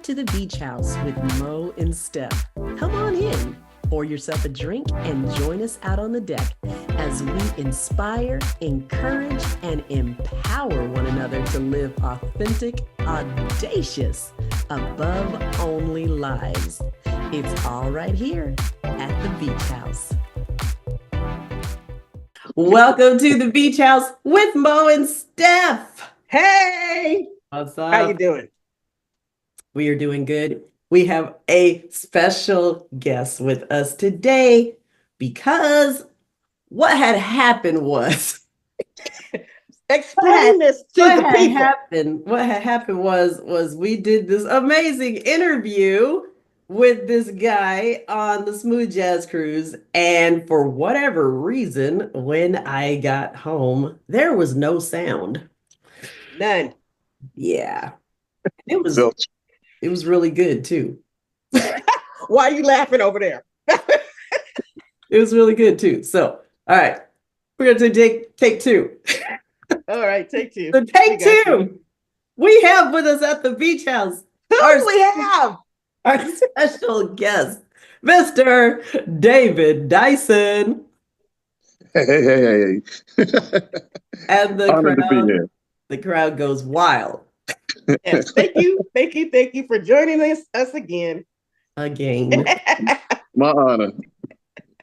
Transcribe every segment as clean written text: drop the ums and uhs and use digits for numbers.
to the Beach House with Mo and Steph. Come on in, pour yourself a drink, and join us out on the deck as we inspire, encourage, and empower one another to live authentic, audacious, above only lives. It's all right here at the Beach House. Welcome to the Beach House with Mo and Steph. Hey, What's up? how you doing? We are doing good. We have a special guest with us today because what had happened was Explain this to the people. what had happened was we did this amazing interview with this guy on the Smooth Jazz Cruise, and for whatever reason, when I got home, there was no sound. None. Yeah. It was really good too. Why are you laughing over there? It was really good too. So, all right, we're going to take two. All right, take two. So take two. We have with us at the Beach House Who do we have? our special guest, Mr. David Dyson. Hey. And the crowd goes wild. Yes, thank you for joining us again. My honor.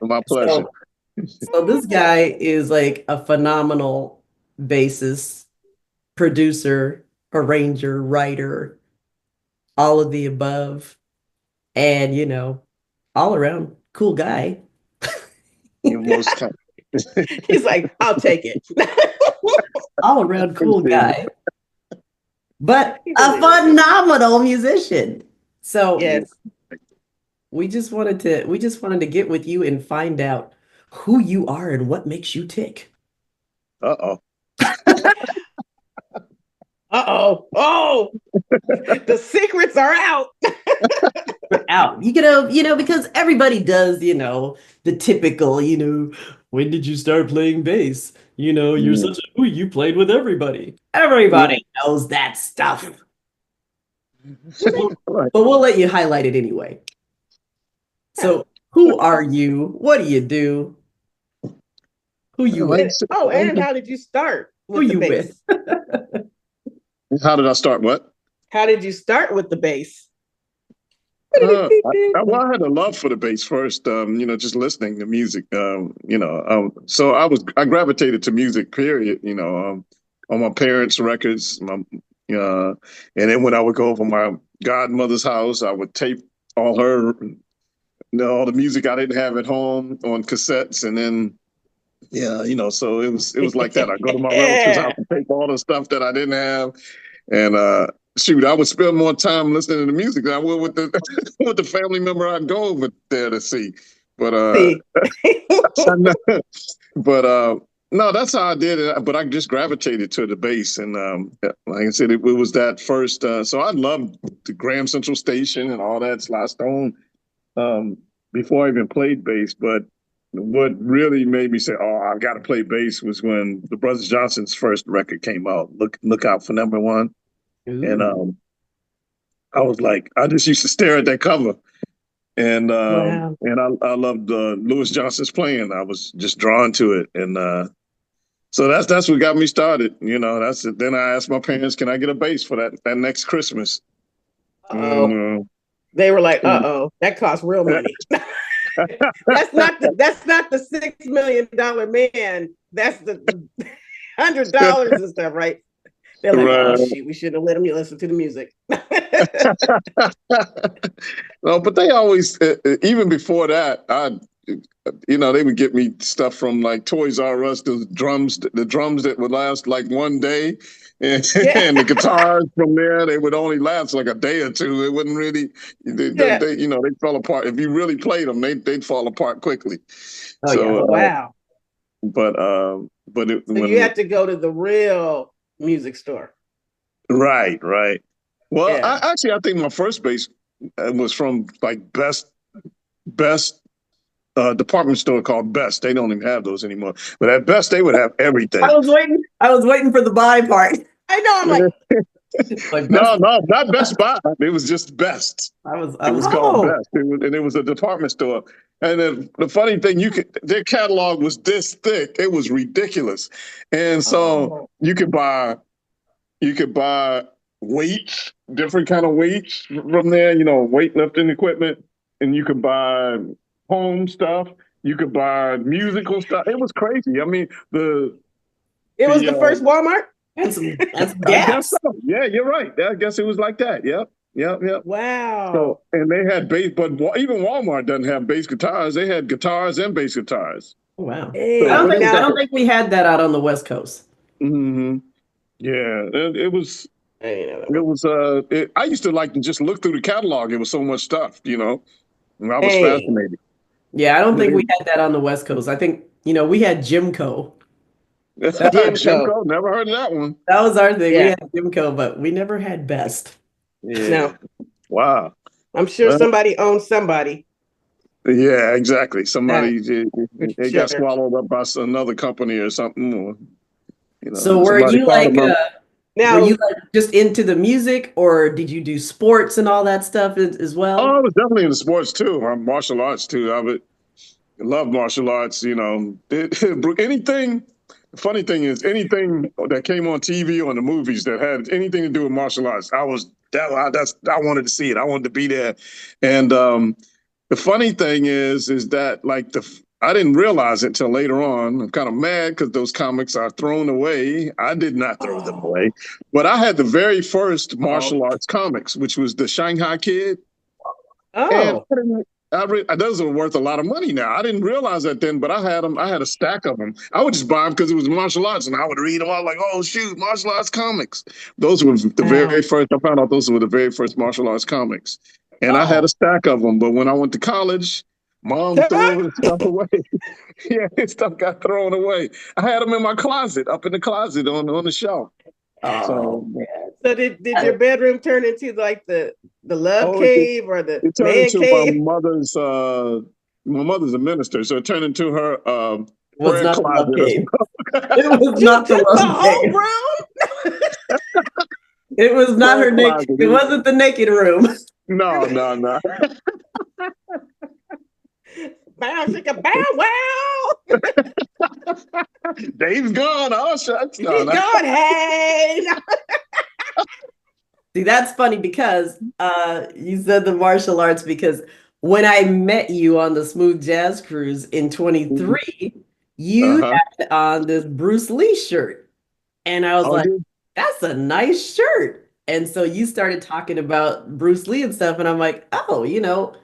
My pleasure. So this guy is like a phenomenal bassist, producer, arranger, writer, all of the above, and all around cool guy. He's like, I'll take it. All around cool guy, but a phenomenal musician. So yes, we just wanted to get with you and find out who you are and what makes you tick. Oh, the secrets are out. Out. Because everybody does, the typical, when did you start playing bass? You're such a you played with everybody. Everybody knows that stuff. But we'll let you highlight it anyway. So, who are you? What do you do? Who you with? Oh, and how did you start? Who you with? How did I start? What? How did you start with the bass? I had a love for the bass first. Just listening to music. So I gravitated to music. Period. On my parents' records. And then when I would go over my godmother's house, I would tape all the music I didn't have at home on cassettes, and then so it was like that. I go to my relatives' house and tape all the stuff that I didn't have, and shoot, I would spend more time listening to the music than I would with the with the family member I'd go over there to see. But no, that's how I did it. But I just gravitated to the bass, and like I said, it was that first. So I loved the Graham Central Station and all that, Sly Stone, before I even played bass. But what really made me say, "Oh, I've got to play bass," was when the Brothers Johnson's first record came out. Look out for Number One. Ooh. And I was like, I just used to stare at that cover, and wow. And I loved Louis Johnson's playing. I was just drawn to it, and so that's what got me started. That's it. Then I asked my parents, "Can I get a bass for that next Christmas?" They were like, that costs real money. That's not the $6 million man. That's the $100 and stuff, right? They're like, right. Oh, shit, we shouldn't have let them listen to the music. No, but they always, even before that, they would get me stuff from like Toys R Us, the drums that would last like one day. And the guitars from there, they would only last like a day or two. It wouldn't really, they fell apart. If you really played them, they'd fall apart quickly. Wow. But you had to go to the real music store. Right. Well, yeah. I think my first bass was from like Best department store called Best. They don't even have those anymore. But at Best, they would have everything. I was waiting for the buy part. I know. I'm like, Like No, Best. no, not Best Buy. It was just Best. I was It was called Oh. Best. It was a department store. And then the funny thing, their catalog was this thick. It was ridiculous. And so you could buy weights, different kind of weights from there, weightlifting equipment, and you could buy home stuff. You could buy musical stuff. It was crazy. I mean, It was the first Walmart? and some I guess gas. so. Yeah, you're right. I guess it was like that. Yep. Wow. So, and they had bass, but even Walmart doesn't have bass guitars. They had guitars and bass guitars. Oh, wow. Hey, I don't think we had that out on the West Coast. Mm-hmm. Yeah, it was. I used to like to just look through the catalog. It was so much stuff, and I was fascinated. Yeah, I don't think we had that on the West Coast. I think, we had Jimco. Jimco, never heard of that one. That was our thing. Yeah. We had Jimco, but we never had Best. Yeah. No. Wow. I'm sure somebody owns somebody. Yeah, exactly. Somebody it got swallowed up by another company or something. Or, so were you like just into the music, or did you do sports and all that stuff as well? Oh, I was definitely into sports too. Martial arts too. I would love martial arts. Anything. The funny thing is, anything that came on TV or in the movies that had anything to do with martial arts, I wanted to see it. I wanted to be there. And the funny thing is that I didn't realize it until later on. I'm kind of mad because those comics are thrown away. I did not throw them away, but I had the very first martial arts comics, which was the Shanghai Kid. Oh. And those are worth a lot of money now. I didn't realize that then, but I had them. I had a stack of them. I would just buy them because it was martial arts, and I would read them all like, oh, shoot, martial arts comics. Those were the very first. I found out those were the very first martial arts comics. And I had a stack of them. But when I went to college, Mom threw the stuff away. Yeah, stuff got thrown away. I had them in my closet, up in the closet on the shelf. So did your bedroom turn into like the love cave or the man cave? My mother's a minister, so it turned into her was not closet. The love cave. It was not the love cave. It was not her naked. It wasn't the naked room. No. Bow, chicka, bow, wow. Dave's gone. Oh, shucks. He's gone. Hey. See, that's funny because you said the martial arts, because when I met you on the Smooth Jazz Cruise in 23, you had on this Bruce Lee shirt. And I was like, that's a nice shirt. And so you started talking about Bruce Lee and stuff. And I'm like, oh, I'm into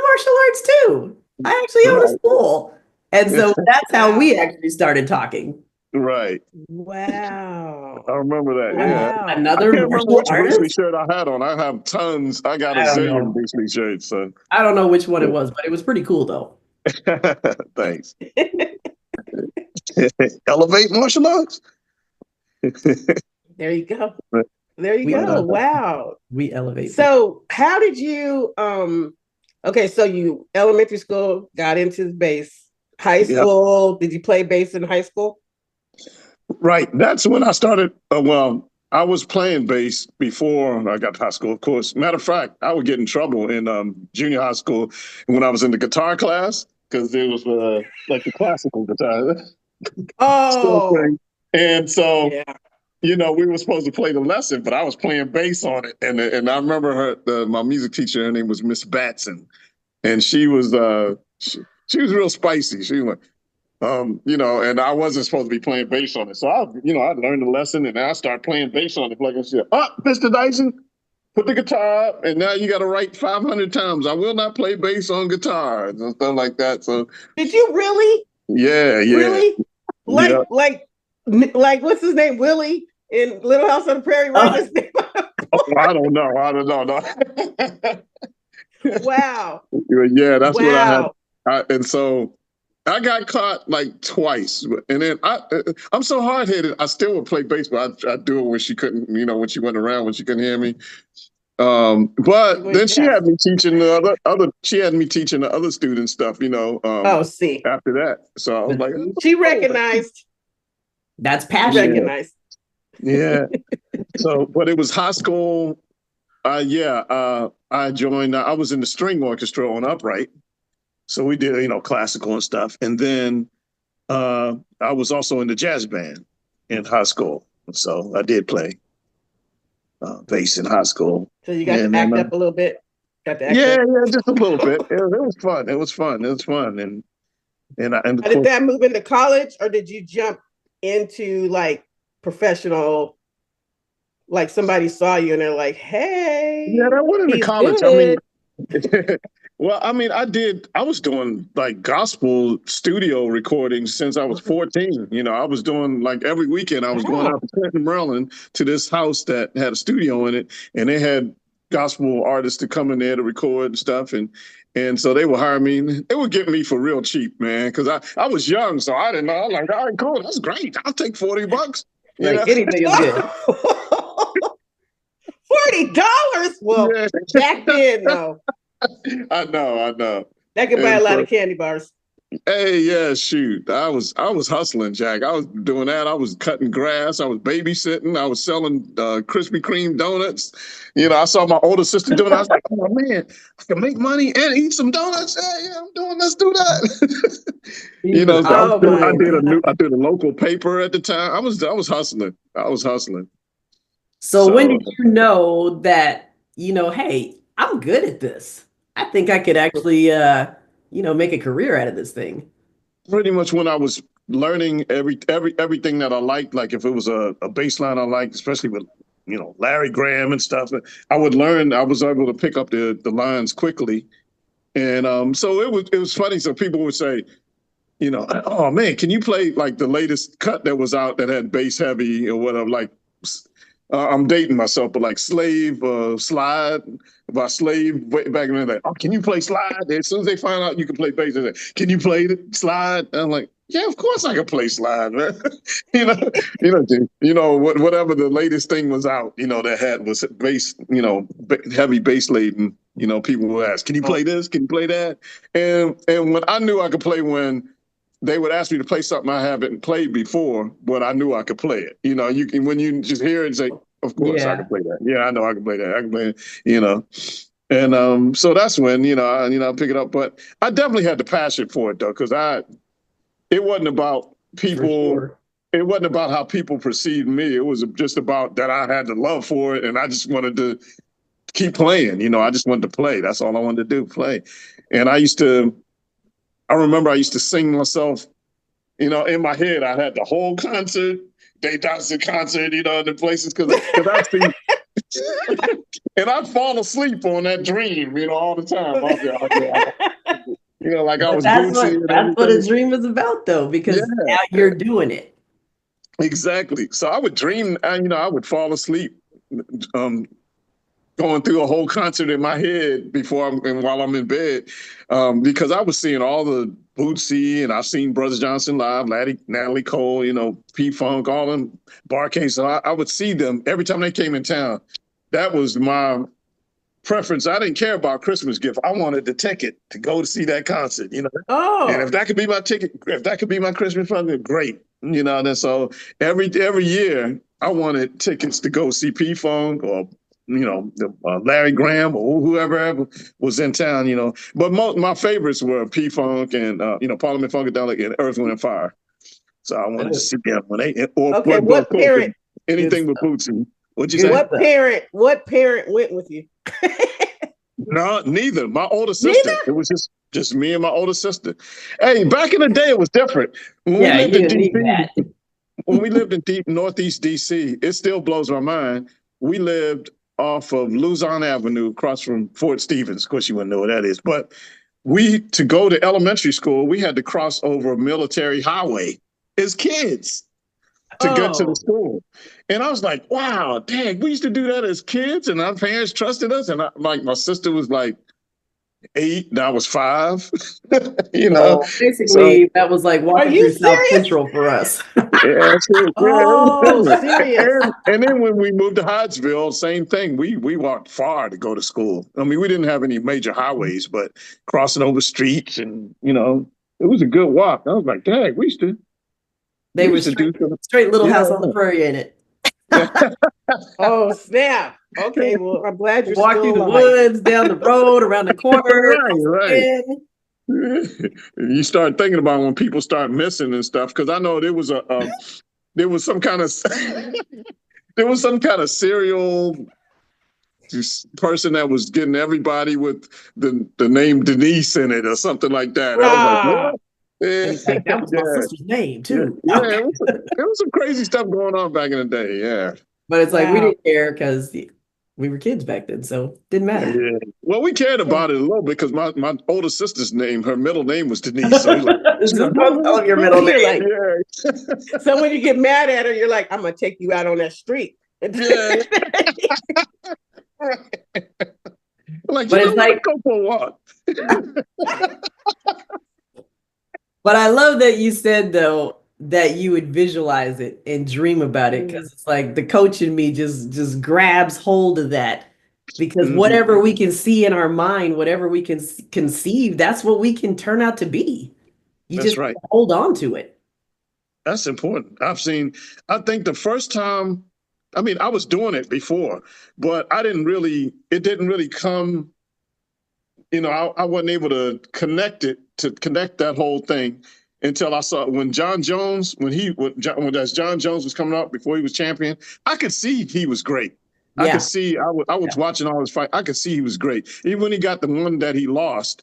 martial arts too. I actually own a school. And so that's how we actually started talking. Right. Wow. I remember that. Wow. Yeah. Another martial Bruce Lee shirt I had on. I have tons. I got a zillion Bruce Lee shirts. So. I don't know which one it was, but it was pretty cool though. Thanks. Elevate martial arts. There you go. There you go. Wow. We elevate. So how did you so you elementary school got into the bass. High school, did you play bass in high school? Right. That's when I started. I was playing bass before I got to high school, of course. Matter of fact, I would get in trouble in junior high school when I was in the guitar class because there was like the classical guitar. Oh. And so, we were supposed to play the lesson, but I was playing bass on it. And I remember my music teacher, her name was Miss Batson. And she was she was real spicy. She was like, and I wasn't supposed to be playing bass on it. So I learned the lesson and I started playing bass on it. Like I said, Mr. Dyson, put the guitar up, and now you got to write 500 times. I will not play bass on guitar and stuff like that. So did you really? Yeah. Really? Like what's his name? Willie in Little House on the Prairie. Right? I don't know. Wow. Yeah, that's what I had. And so I got caught like twice. And then I'm so hard-headed, I still would play bass, but I'd do it when she couldn't, when she went around, when she couldn't hear me. But then she had me teaching the other students stuff, after that. So I was like, she recognized. That's passion. Recognized. Yeah. So, but it was high school. I joined. I was in the string orchestra on upright, so we did classical and stuff. And then I was also in the jazz band in high school, so I did play bass in high school. So you got to act up a little bit. Got to act yeah, up. yeah, just a little bit. It was fun. It was fun. It was fun. And Did that move into college, or did you jump into like professional? Like somebody saw you and they're like, "Hey, yeah, that went into he's college. good." Well, I mean, I was doing like gospel studio recordings since I was 14. I was doing like every weekend, I was going out to Clinton, Maryland to this house that had a studio in it, and they had gospel artists to come in there to record and stuff. And so they would hire me. They would get me for real cheap, man, because I was young, so I didn't know. I was like, all right, cool, that's great. I'll take $40. Like anything is good. $40? Well, Yeah. back then, though. I know. That could buy a lot of candy bars. Hey, yeah, shoot. I was hustling, Jack. I was doing that. I was cutting grass. I was babysitting. I was selling Krispy Kreme donuts. I saw my older sister doing it. I was like, oh man, I can make money and eat some donuts. Yeah, I'm doing. Let's do that. I did a local paper at the time. I was hustling. So when did you know that, hey, I'm good at this? I think I could actually, make a career out of this thing. Pretty much when I was learning everything that I liked, like if it was a bass line I liked, especially with, Larry Graham and stuff, I would learn. I was able to pick up the lines quickly. And so it was funny. So people would say, oh man, can you play like the latest cut that was out that had bass heavy or whatever, like, I'm dating myself, but like Slide by Slave back in the day. Oh, can you play Slide? As soon as they find out you can play bass, they say, can you play the Slide? And I'm like, yeah, of course I can play Slide, man. Whatever the latest thing was out, that had was bass, heavy bass laden. People would ask, can you play this? Can you play that? And when I knew I could play, when they would ask me to play something I haven't played before, but I knew I could play it. You can, when you just hear it and say, of course I can play that. Yeah, I know I can play that. I can play it, And so that's when, I pick it up. But I definitely had the passion for it though, because it wasn't about people. Sure. It wasn't about how people perceived me. It was just about that I had the love for it, and I just wanted to keep playing. I just wanted to play. That's all I wanted to do, play. And I remember I used to sing myself, in my head. I had the whole concert, David Dyson concert, the places, because I'd see, and I'd fall asleep on that dream, all the time. Like I was Bootsy. That's what a dream is about, though, because now you're doing it. Exactly. So I would dream, I would fall asleep, going through a whole concert in my head while I'm in bed, because I was seeing all the Bootsy, and I've seen Brothers Johnson live, Natalie Cole, P-Funk, all them Barcades. So I would see them every time they came in town. That was my preference. I didn't care about Christmas gift. I wanted the ticket to go to see that concert, Oh. And if that could be my ticket, if that could be my Christmas present, great. And so every year I wanted tickets to go see P-Funk or Larry Graham or whoever was in town, But my favorites were P-Funk and, Parliament Funkadelic and Earth, Wind and Fire. So I wanted to see them when what parent? Anything with Bootsy. What'd you say? What parent went with you? No, neither. My older sister. Neither? It was just me and my older sister. Hey, back in the day, it was different. When we lived in deep Northeast DC, it still blows my mind. We lived off of Luzon Avenue, across from Fort Stevens. Of course, you wouldn't know what that is. But to go to elementary school, we had to cross over a military highway as kids to get to the school. And I was like, wow, dang, we used to do that as kids, and our parents trusted us. And my sister was like 8, and I was 5. Basically, that was like walking through South Central for us. Yeah, serious. And then when we moved to Hyattsville, same thing. We walked far to go to school. I mean, we didn't have any major highways, but crossing over streets, and it was a good walk. I was like, dang, we used to. They were straight Little House on the Prairie, ain't it? Oh, snap. Okay, well, I'm glad you're Walk still through the alive. woods, down the road, around the corner. Right. You start thinking about when people start missing and stuff, because I know there was there was some kind of there was some kind of serial person that was getting everybody with the name Denise in it or something like that. I was like, what? And he's like, that was my sister's name too. Yeah, there was some crazy stuff going on back in the day. Yeah. But it's like we Wow. didn't care because we were kids back then, so it didn't matter. Yeah. Well, we cared about it a little bit because my older sister's name, her middle name was Denise. So he's like, Just don't tell him your middle You're name. like, so when you get mad at her, you're like, I'm gonna take you out on that street. Yeah. Like, But you it's know, like, go for a walk. but I love that you said though that you would visualize it and dream about it, because it's like the coach in me just grabs hold of that, because whatever we can see in our mind, whatever we can conceive, that's what we can turn out to be. You That's just right. hold on to it. That's important. I think the first time, I mean, I was doing it before, but it didn't really come, I wasn't able to connect that whole thing until I saw when John Jones, as John Jones was coming up before he was champion, I could see he was great. I could see, I was watching all his fight. I could see he was great. Even when he got the one that he lost,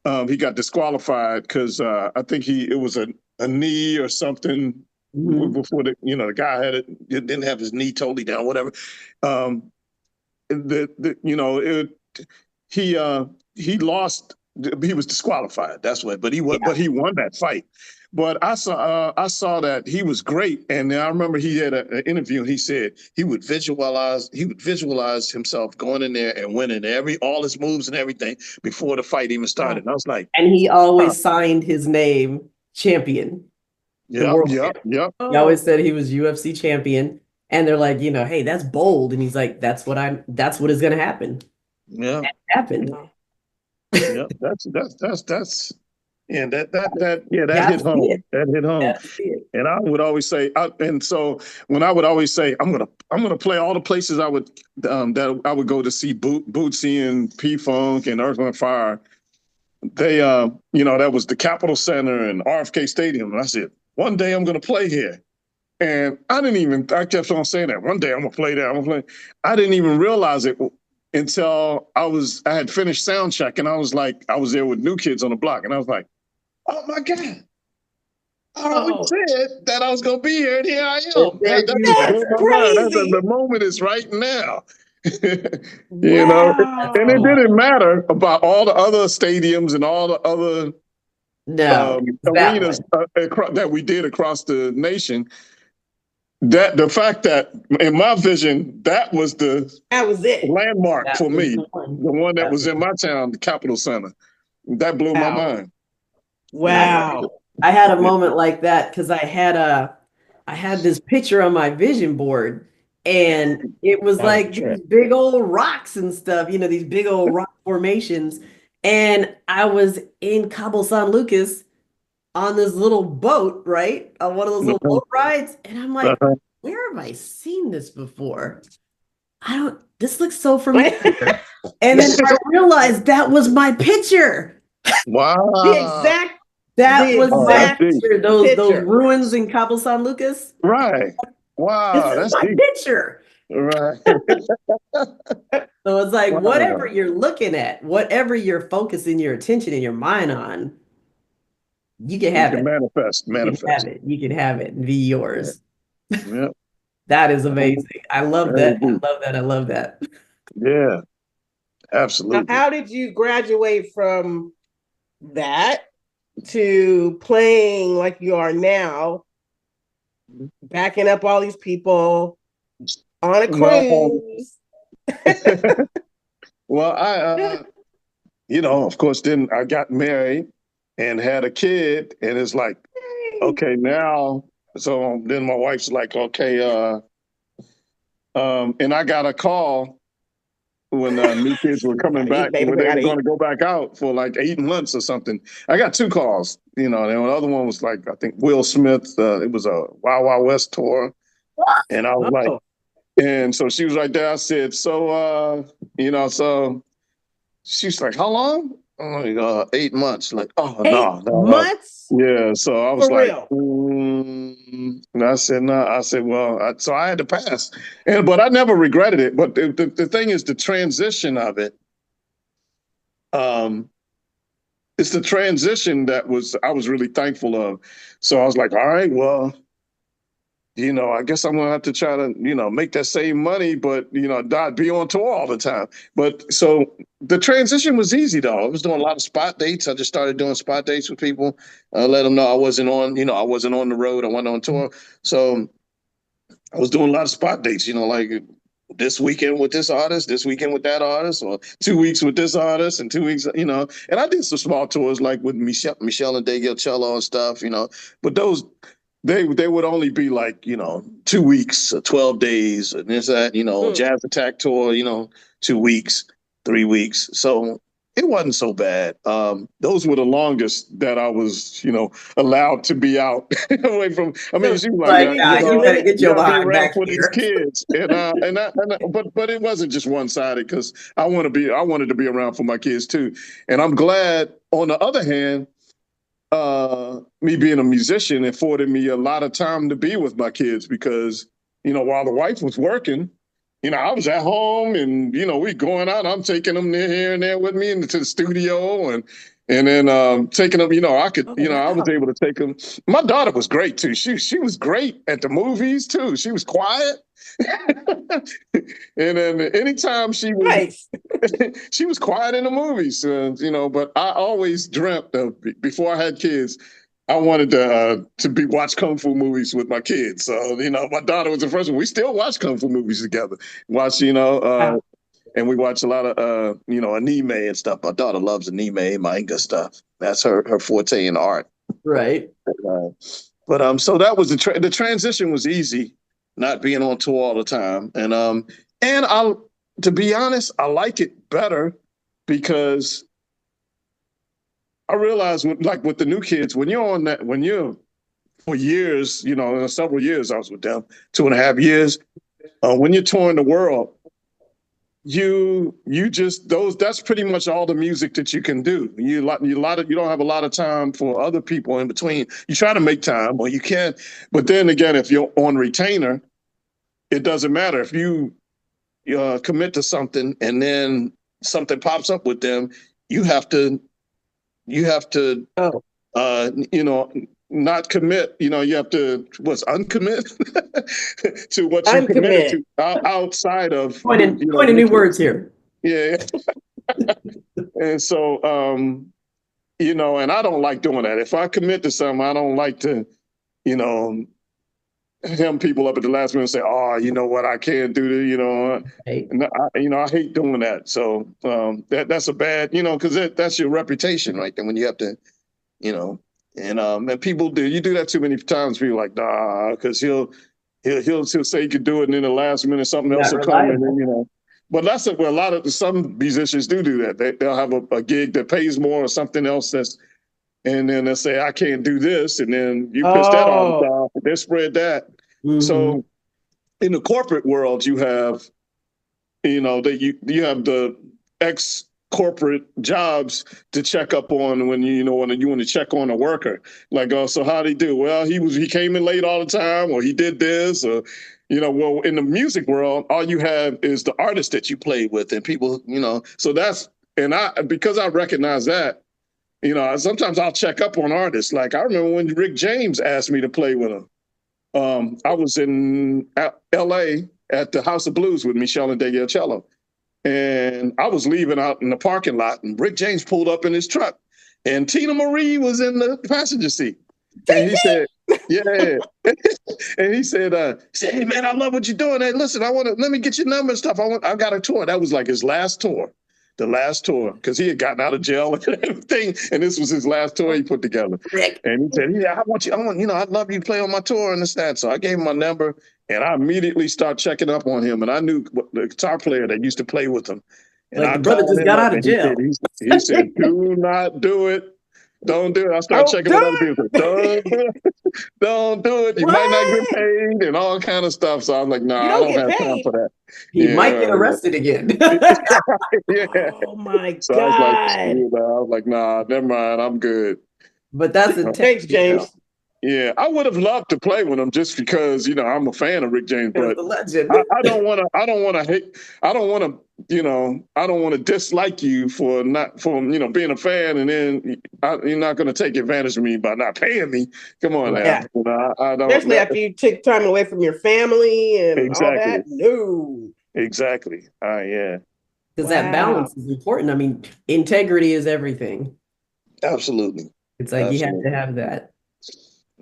he got disqualified because I think it was a knee or something before the guy it didn't have his knee totally down, whatever. He lost. He was disqualified. That's what. But he won that fight. But I saw that he was great, and I remember he had an interview, and he said he would visualize himself going in there and winning all his moves and everything before the fight even started. And I was like, and he always signed his name champion. Yep. He always said he was UFC champion, and they're like, hey, that's bold, and he's like, that's what is gonna happen. Yeah, that happened. Yeah, that's that hit home. That hit home. And I would always say, and so when I would always say, I'm gonna play all the places I would that I would go to see Bootsy and P Funk and Earth, Wind & Fire. They that was the Capitol Center and RFK Stadium, and I said, one day I'm gonna play here. And I kept on saying that one day I'm gonna play there. I didn't even realize it until I had finished sound check, and I was there with New Kids on the Block, and I was like, oh my God. I always said that I was going to be here, and here I am. That's crazy. The moment is right now. And it didn't matter about all the other stadiums and all the other arenas that we did across the nation. That the fact that in my vision, that was it landmark for me, the one that was in my town, the Capitol Center. That blew my mind. Wow. I had a moment like that because I had this picture on my vision board, and it was like these big old rocks and stuff, these big old rock formations. And I was in Cabo San Lucas on this little boat, right? On one of those little boat rides. And I'm like, where have I seen this before? This looks so familiar. And then I realized that was my picture. Wow. That was my picture. Those ruins in Cabo San Lucas. Right. Wow. This is my picture. Right. So it's like, whatever you're looking at, whatever you're focusing your attention and your mind on, you can have it. Manifest. You can have it and be yours. Yeah. That is amazing. I love that. I love that. Yeah. Absolutely. Now, how did you graduate from that to playing like you are now, backing up all these people on a cruise? Well, I of course, then I got married and had a kid, and it's like, okay, now, so then my wife's like, okay, and I got a call when New Kids were coming back, when they were going to go back out for like 8 months or something. I got 2 calls, and the other one was like, I think Will Smith, it was a Wild Wild West tour. And I was like, And so she was right there. I said, so, so she's like, how long? I'm like, 8 months. Like, oh, 8 months? Yeah. So I was For like, real? and I said, no. I said, well, so I had to pass. But I never regretted it. But the thing is, the transition of it, it's the transition that I was really thankful of. So I was like, all right, well, I guess I'm gonna have to try to, make that same money, but not be on tour all the time. But so the transition was easy though. I was doing a lot of spot dates. I just started doing spot dates with people. Let them know I wasn't on the road. I wasn't on tour. So I was doing a lot of spot dates, like this weekend with this artist, this weekend with that artist, or 2 weeks with this artist and 2 weeks, and I did some small tours like with Michelle and David Cello and stuff, but those, they would only be like 2 weeks or 12 days and this that Jazz Attack tour 2 weeks, 3 weeks, so it wasn't so bad. Those were the longest that I was allowed to be out away from. I mean, she was like, you better get you your gotta be behind around back for these here. kids, but it wasn't just one sided because I wanted to be around for my kids too, and I'm glad. On the other hand, me being a musician afforded me a lot of time to be with my kids because, while the wife was working, I was at home and, we going out. I'm taking them here and there with me into the studio and then taking them, I was able to take them. My daughter was great too. She was great at the movies too. She was quiet. And then anytime she was Nice. she was quiet in the movies, but I always dreamt of before I had kids, I wanted to watch kung fu movies with my kids. So, my daughter was the first one. We still watch kung fu movies together. Wow. And we watch a lot of anime and stuff. My daughter loves anime, manga stuff. That's her forte in art. Right. So that was the transition was easy, not being on tour all the time. And to be honest, I like it better because I realize with the new kids, when you're for years, several years I was with them, 2.5 years, when you're touring the world, you just that's pretty much all the music that you can do. You don't have a lot of time for other people in between. You try to make time, or you can, but then again, if you're on retainer, it doesn't matter if you commit to something and then something pops up with them. You have to not commit. You have to uncommit to what you committed to outside of coining new words here. Yeah. And so and I don't like doing that. If I commit to something, I don't like to hem people up at the last minute and say, oh, you know what, I can't do this, Right. And I hate doing that. So that's a bad, because that's your reputation, right? And when you have to, and people do, you do that too many times, people are like, nah, because he'll say he could do it, and then the last minute something else will come, and then but that's where some musicians do that. They'll have a gig that pays more or something else and then they'll say, I can't do this. And then you piss that on, they spread that. Mm-hmm. So in the corporate world, you have, you have the ex-corporate jobs to check up on when you want to check on a worker. Like, oh, so how'd he do? Well, he came in late all the time, or he did this, or, well, in the music world, all you have is the artist that you played with and people, so because I recognize that, sometimes I'll check up on artists. Like I remember when Rick James asked me to play with him. I was in LA at the House of Blues with Michelle and David Cello. And I was leaving out in the parking lot and Rick James pulled up in his truck and Tina Marie was in the passenger seat. And he said, yeah. And he said, hey man, I love what you're doing. Hey, listen, let me get your number and stuff. I got a tour. That was like his last tour. The last tour, because he had gotten out of jail and everything, and this was his last tour he put together. And he said, "Yeah, I'd love you to play on my tour and this that." So I gave him my number, and I immediately started checking up on him. And I knew the guitar player that used to play with him. And like the brother just got out of jail. He said, "Do not do it. Don't do it." I started checking with other people. Don't do it. Don't do it. You might not get What? paid and all kind of stuff. So I was like, You nah, I don't don't get have time paid. for that. He Yeah, might get arrested again. yeah. Oh my So I was like, God. nah, never mind. I'm good. But that's Thanks, integrity, though. James. Yeah, I would have loved to play with him just because I'm a fan of Rick James, Because but the legend. I don't want to. I don't want to hate. I don't want to. I don't want to dislike you for being a fan, and then you're not going to take advantage of me by not paying me. Come on now. Yeah. I don't. Especially after you took time away from your family and all Exactly. that. No. Exactly. Yeah. Because that balance is important. I mean, integrity is everything. Absolutely. It's like you have to have that.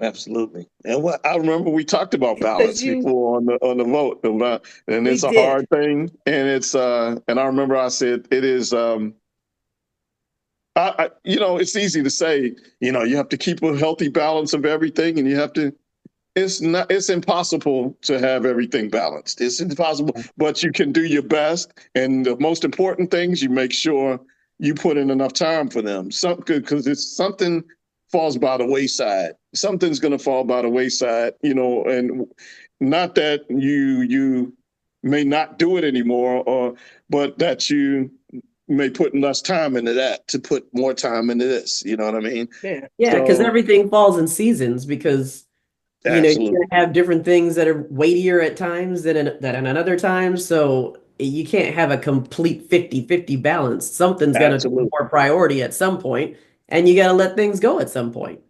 Absolutely. And what I remember we talked about balance before on the vote about, and it's a hard thing. And it's and I remember I said it is it's easy to say, you have to keep a healthy balance of everything, and you have to it's impossible to have everything balanced. It's impossible, but you can do your best. And the most important things, you make sure you put in enough time for them. Because it's something falls by the wayside. Something's going to fall by the wayside, and not that you may not do it anymore, but that you may put less time into that to put more time into this. You know what I mean? Yeah, because everything falls in seasons because you're going to have different things that are weightier at times than in other times. So you can't have a complete 50-50 balance. Something's going to be more priority at some point, and you got to let things go at some point.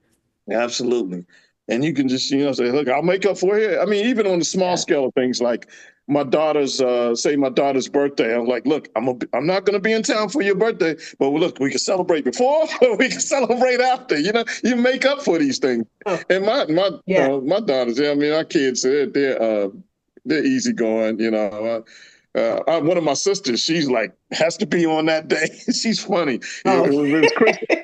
Absolutely. And you can just, say, look, I'll make up for it. I mean, even on the small scale of things, like my daughter's birthday. I'm like, look, I'm not going to be in town for your birthday, but look, we can celebrate before, we can celebrate after. You make up for these things. Oh. And my daughters, I mean, our kids, they're easygoing. One of my sisters, she's like, has to be on that day. She's funny. Oh. It was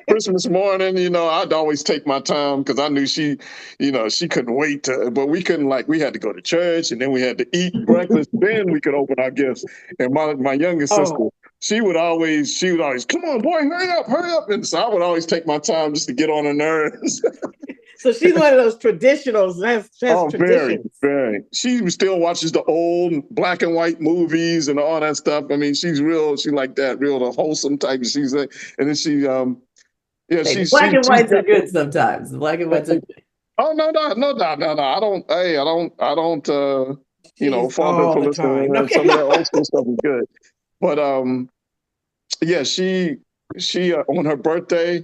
Christmas morning, I'd always take my time because I knew she couldn't wait but we couldn't, we had to go to church and then we had to eat breakfast. Then we could open our gifts. And my youngest sister, she would always, come on, boy, hurry up. And so I would always take my time just to get on her nerves. So she's one of those traditionals. That's traditions. Very. She still watches the old black and white movies and all that stuff. I mean, she like that, real wholesome type. She's like, and then she, she's black and whites are good sometimes. The black and whites are good. Oh no! I don't. Hey, I don't. Fall for listening. No. Some of that old school stuff is good, but she on her birthday,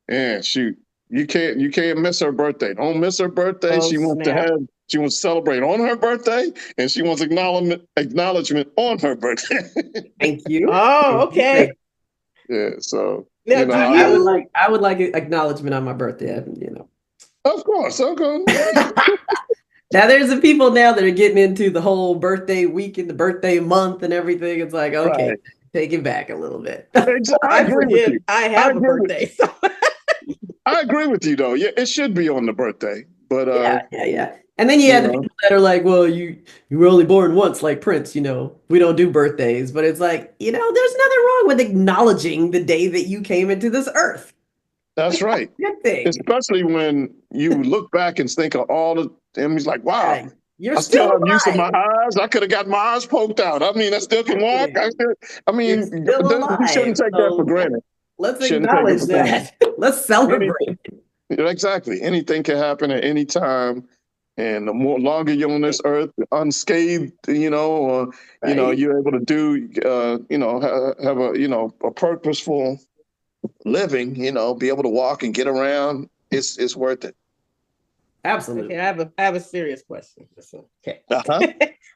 and shoot. You can't miss her birthday. Don't miss her birthday. She wants to celebrate on her birthday, and she wants acknowledgement on her birthday. Thank you. Oh, okay. Yeah. So now, I would like acknowledgement on my birthday. Of course. Okay. Now there's the people now that are getting into the whole birthday week and the birthday month and everything. It's like, okay, take it back a little bit. I forget I have a birthday. So. I agree with you, though. Yeah, it should be on the birthday. But yeah. And then you have the people that are like, well, you were only born once, like Prince. We don't do birthdays. But it's like, there's nothing wrong with acknowledging the day that you came into this earth. That's right. Good thing. Especially when you look back and think of all the. And he's like, wow. Yeah, I still have use of my eyes. I could have got my eyes poked out. I mean, I still can walk. You shouldn't take that for granted. Let's acknowledge that. Let's celebrate. Exactly. Anything can happen at any time. And the longer you're on this earth, unscathed, or, you're able to do, have a purposeful living, be able to walk and get around. It's worth it. Absolutely. Okay, I have a serious question. Okay.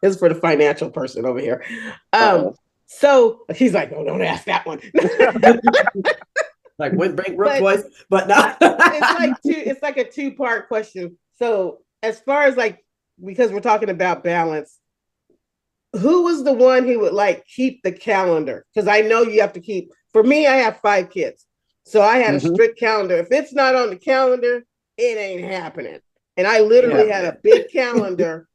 This is for the financial person over here. So he's like, oh, don't ask that one. Like went bankrupt twice, but no. It's like a two-part question. So as far as because we're talking about balance, who was the one who would keep the calendar? Because I know you have to keep. For me, I have 5 kids, so I had a strict calendar. If it's not on the calendar, it ain't happening. And I literally had a big calendar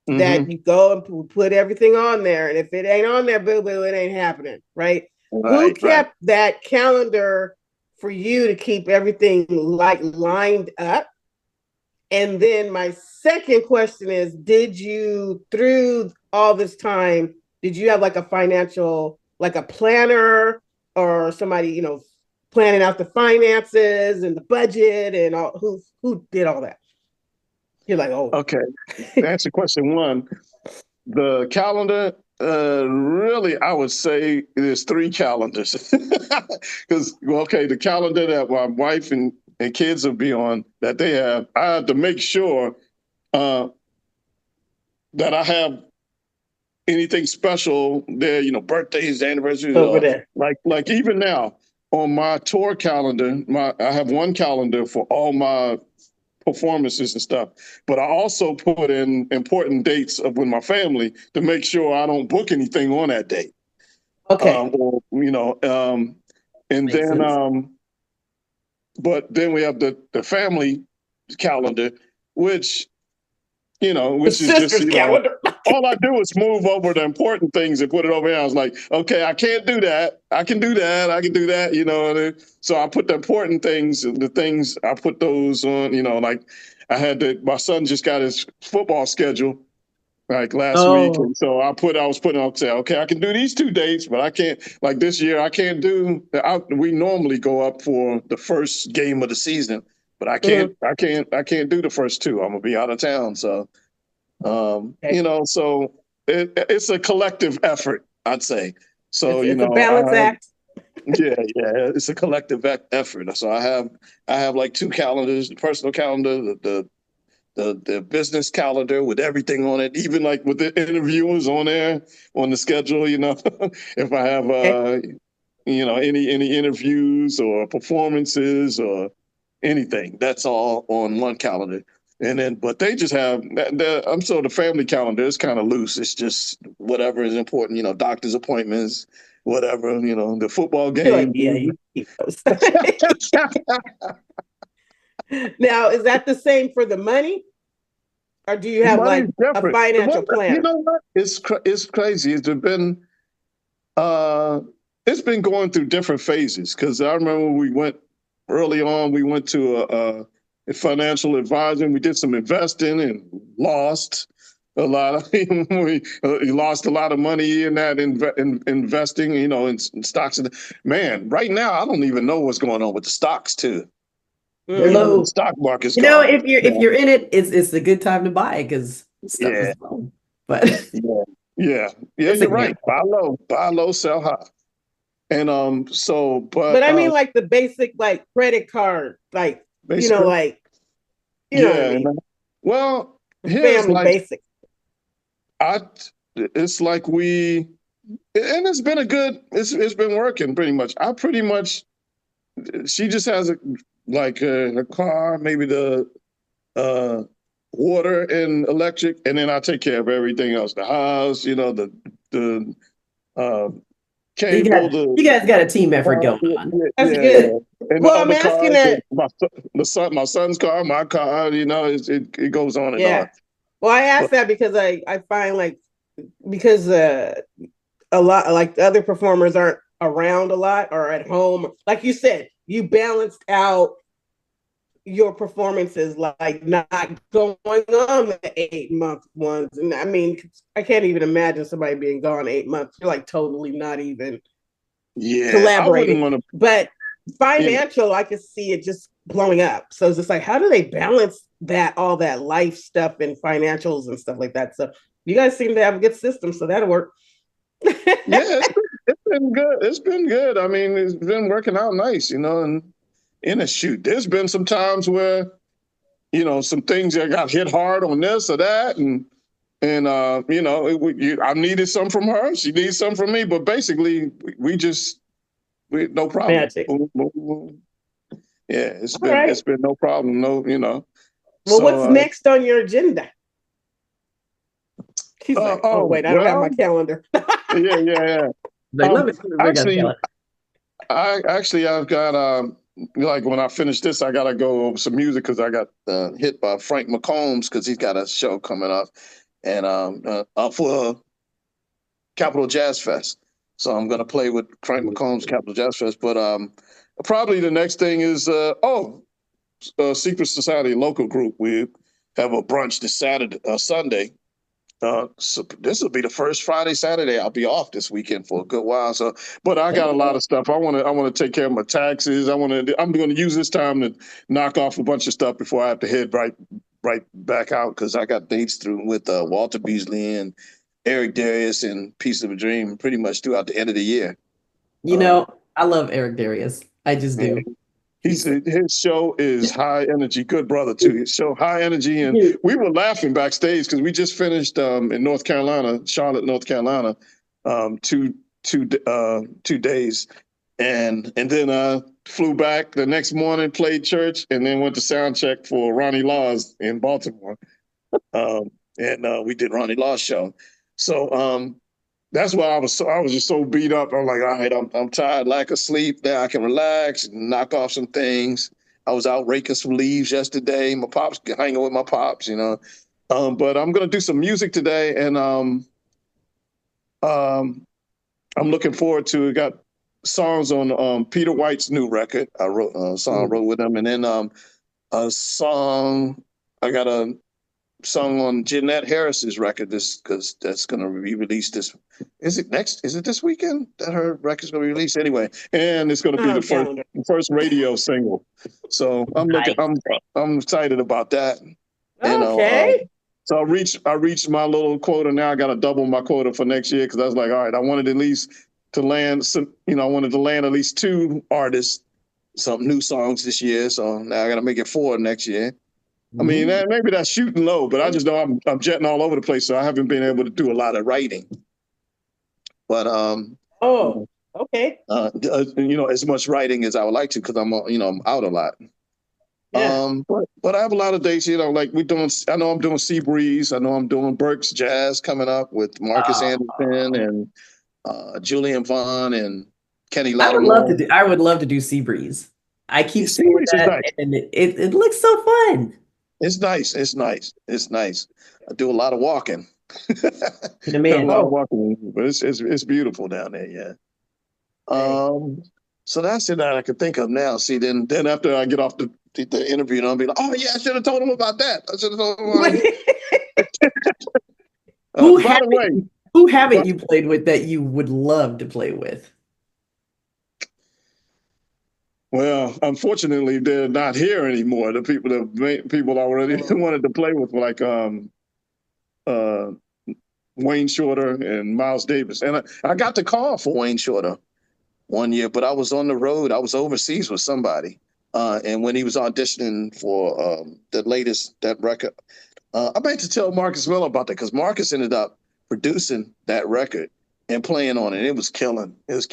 that you go and put everything on there. And if it ain't on there, boo-boo, it ain't happening, right? Who kept that calendar for you to keep everything lined up? And then my second question is, did you, through all this time, did you have like a financial, like a planner or somebody, planning out the finances and the budget and all, who did all that? You're like, oh. Okay. To answer question one, the calendar, really, I would say there's three calendars. Because, okay, the calendar that my wife and kids will be on, that they have, I have to make sure that I have anything special there, birthdays, anniversaries, Over there. like even now on my tour calendar, I have one calendar for all my performances and stuff, but I also put in important dates of with my family to make sure I don't book anything on that date. Okay. And Makes then, sense. but then we have the family calendar, which The which is just, sister's calendar. all I do is move over the important things and put it over here. I was like, okay, I can't do that. I can do that. I can do that. So I put the important things, the things I put those on. Like my son just got his football schedule like last week, Oh. and so I was putting out say, okay, I can do these 2 dates, but I can't. Like this year, I can't do. We normally go up for the first game of the season, but I can't. I can't do the first two. I'm gonna be out of town, so. Okay. So it's a collective effort, I'd say. So, It's a balance act. yeah, it's a collective effort. So I have like two calendars: the personal calendar, the business calendar with everything on it, even like with the interviewers on there on the schedule. If I have any interviews or performances or anything, that's all on one calendar. And then, but they just have, the family calendar is kind of loose. It's just whatever is important, doctor's appointments, whatever, the football You're like, game. yeah, you keep those. Now, is that the same for the money? Or do you have like Money's a different. financial You planner? know what? It's crazy. Uh, it's been going through different phases. Because I remember we went early on. We went to a financial advisor. And we did some investing and lost a lot of. We lost a lot of money in that investing. In stocks. Man, right now I don't even know what's going on with the stocks too. They're Mm. The low. stock market's gone. If you're in it, it's a good time to buy it because stuff Yeah, is low. But yeah. it's a You're right. gamble. Buy low, sell high. And But I mean, like the basic, like credit card, like, basically, you know what I yeah. mean? Well, The here's family like basic. I. It's like and it's been it's been working pretty much. She just has a car, maybe the uh water and electric, and then I take care of everything else. The house, the uh So cable, you guys got a team effort going yeah, on. That's yeah, good. yeah. And the Well, I'm other asking cars, that. my son's car, my car, it goes on and on. Yeah. Well, I But asked that because I find like, because a lot, like the other performers aren't around a lot or at home. Like you said, you balanced out your performances, like not going on the 8 month ones. And I mean, I can't even imagine somebody being gone 8 months. You're like totally not even yeah, I wouldn't collaborating. want to. But You know, financial, I could see it just blowing up. So it's just like, how do they balance that, all that life stuff and financials and stuff like that? So you guys seem to have a good system, so that'll work. yeah, it's been good. It's been good. I mean, it's been working out nice, and in a shoot, there's been some times where some things that got hit hard on this or that, and I needed some from her. She needs some from me, but basically, we no problem. Magic. Boom, boom, boom. Yeah, All right. it's been no problem. No, Well, what's So, next on your agenda? He's like, oh, wait, I don't have my well, calendar. yeah. Like, let me bring up Actually, calendar. I've got like when I finish this, I gotta go over some music because I got hit by Frank McCombs because he's got a show coming up, and up for Capital Jazz Fest. So I'm gonna play with Frank McCombs Capital Jazz Fest. But probably the next thing is Secret Society local group. We have a brunch this Sunday. So this will be the first Friday, Saturday. I'll be off this weekend for a good while. So, but I got a lot of stuff. I want to take care of my taxes. I'm going to use this time to knock off a bunch of stuff before I have to head right back out, because I got dates through with Walter Beasley and Eric Darius and Piece of a Dream pretty much throughout the end of the year. I love Eric Darius. I just do. His show is high energy. Good brother too. His show high energy, and we were laughing backstage because we just finished in North Carolina, Charlotte, North Carolina, 2 days, and then flew back the next morning, played church, and then went to sound check for Ronnie Laws in Baltimore, and we did Ronnie Laws show. So that's why I was just so beat up. I'm like, all right, I'm tired, lack of sleep. Now I can relax and knock off some things. I was out raking some leaves yesterday. My pops, hanging with my pops, But I'm gonna do some music today, and I'm looking forward to it. Got songs on Peter White's new record. I wrote a song I wrote with him, and then a song I got a song on Jeanette Harris's record, because that's going to be released this. Is it this weekend that her record's going to be released anyway? And it's going to be the first radio single. So I'm excited about that. Okay. So I reached my little quota. Now I got to double my quota for next year, because I was like, all right, I wanted at least to land some. I wanted to land at least 2 artists, some new songs this year. So now I got to make it 4 next year. I mean, maybe that's shooting low, but I just know I'm jetting all over the place, so I haven't been able to do a lot of writing. But okay. As much writing as I would like to, because I'm out a lot. Yeah. But I have a lot of dates. Like I know I'm doing Sea Breeze. I know I'm doing Burke's Jazz coming up with Marcus Anderson and Julian Vaughn and Kenny Lattimore. I would love to do Sea Breeze. I keep seeing that, nice. And it looks so fun. It's nice. It's nice. I do a lot of walking. A lot of walking, but it's beautiful down there. Yeah. So that's it that I could think of now. See, then after I get off the interview, I'll be like, oh yeah, I should have told him about that. I should have told him. Who haven't you played with that you would love to play with? Well, unfortunately, they're not here anymore. The people I already wanted to play with, like Wayne Shorter and Miles Davis. And I got the call for Wayne Shorter one year, but I was on the road. I was overseas with somebody. And when he was auditioning for that record, I meant to tell Marcus Miller about that, because Marcus ended up producing that record and playing on it. It was killing. It's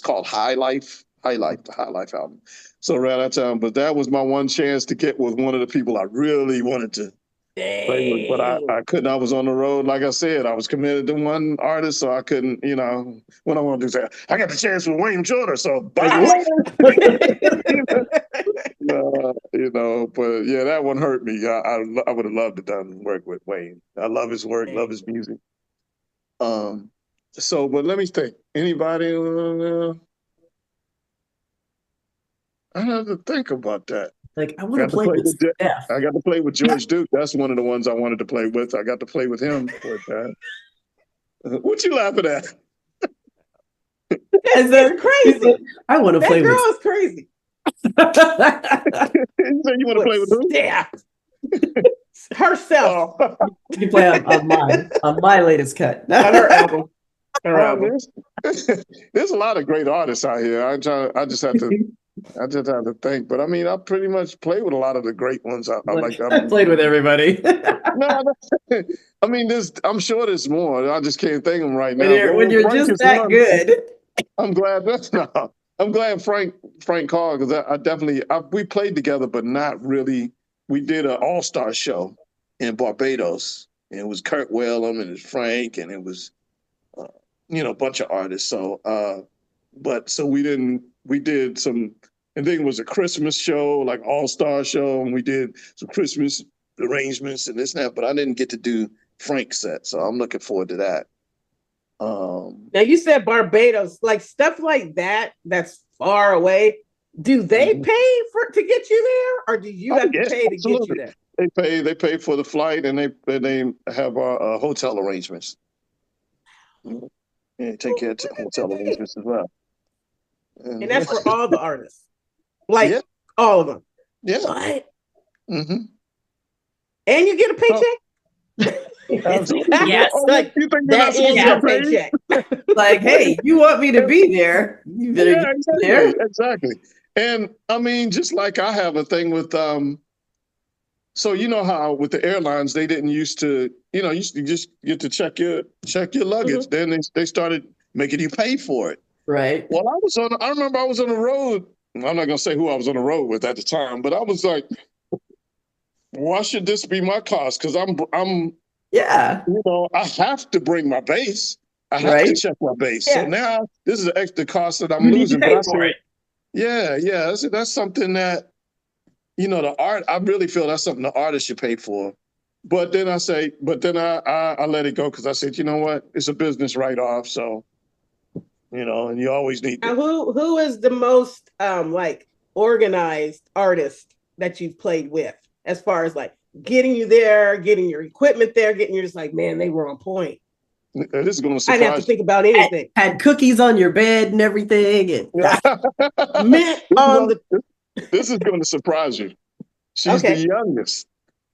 called High Life, the High Life album. So around that time, but that was my one chance to get with one of the people I really wanted to play with, but I couldn't. I was on the road. Like I said, I was committed to one artist, so I couldn't, what I want to do is I got the chance with Wayne Shorter, so bye. But yeah, that one hurt me. I would have loved to done work with Wayne. I love his work, love his music. But let me think. Anybody? I have to think about that. Like, I want to play with Steph. I got to play with George Duke. That's one of the ones I wanted to play with. I got to play with him for that. What you laughing at? That's crazy. I want to play with. That girl is crazy. You say you want to play with who? Yeah. Herself. You can play on my latest cut. On her album. There's a lot of great artists out here. I just have to think. But I mean, I pretty much play with a lot of the great ones. I played with everybody. No, I mean, I'm sure there's more. I just can't think of them right now. When you're just that good. I'm glad I'm glad Frank called, because we played together, but not really. We did an all-star show in Barbados, and it was Kurt Whalum and it was Frank, and it was a bunch of artists. So we did some, and then it was a Christmas show, like all-star show, and we did some Christmas arrangements and this and that, but I didn't get to do Frank's set, so I'm looking forward to that. Now you said Barbados, like stuff like that's far away. Do they pay to get you there, or do you have to yeah, pay to get you absolutely. there? They pay for the flight, and they have hotel arrangements. Yeah, take care of hotel arrangements as well. And And that's yes, for all the artists, like yeah, all of them. yeah. What? Mm-hmm. And you get a Oh, paycheck? absolutely. Yes. Oh, Like you think you're not that is supposed to your get paid? paycheck. Like, hey, you want me to be there? You better Yeah, get exactly, there. exactly. And I mean, just like I have a thing with so you know how with the airlines they didn't used to, you used to just get to check your luggage. Mhm. Then they started making you pay for it. Right. Well, I remember I was on the road. I'm not gonna say who I was on the road with at the time, but I was like, why should this be my cost? Because I'm Yeah. I have to bring my bass. I have to Right. check my bass. So Yeah. now this is an extra cost that I'm You need to losing. But pay I for said, it. yeah, that's something that the art. I really feel that's something the artist should pay for. But then I let it go because I said, you know what, it's a business write off. So and you always need to. Now, who is the most like organized artist that you've played with, as far as like getting you there, getting your equipment there, getting you just like, man, they were on point. This is going to I didn't have to surprise think about Had, anything. had cookies on your bed and everything. And you. Mint on the. This is going to surprise you. She's the Okay. youngest,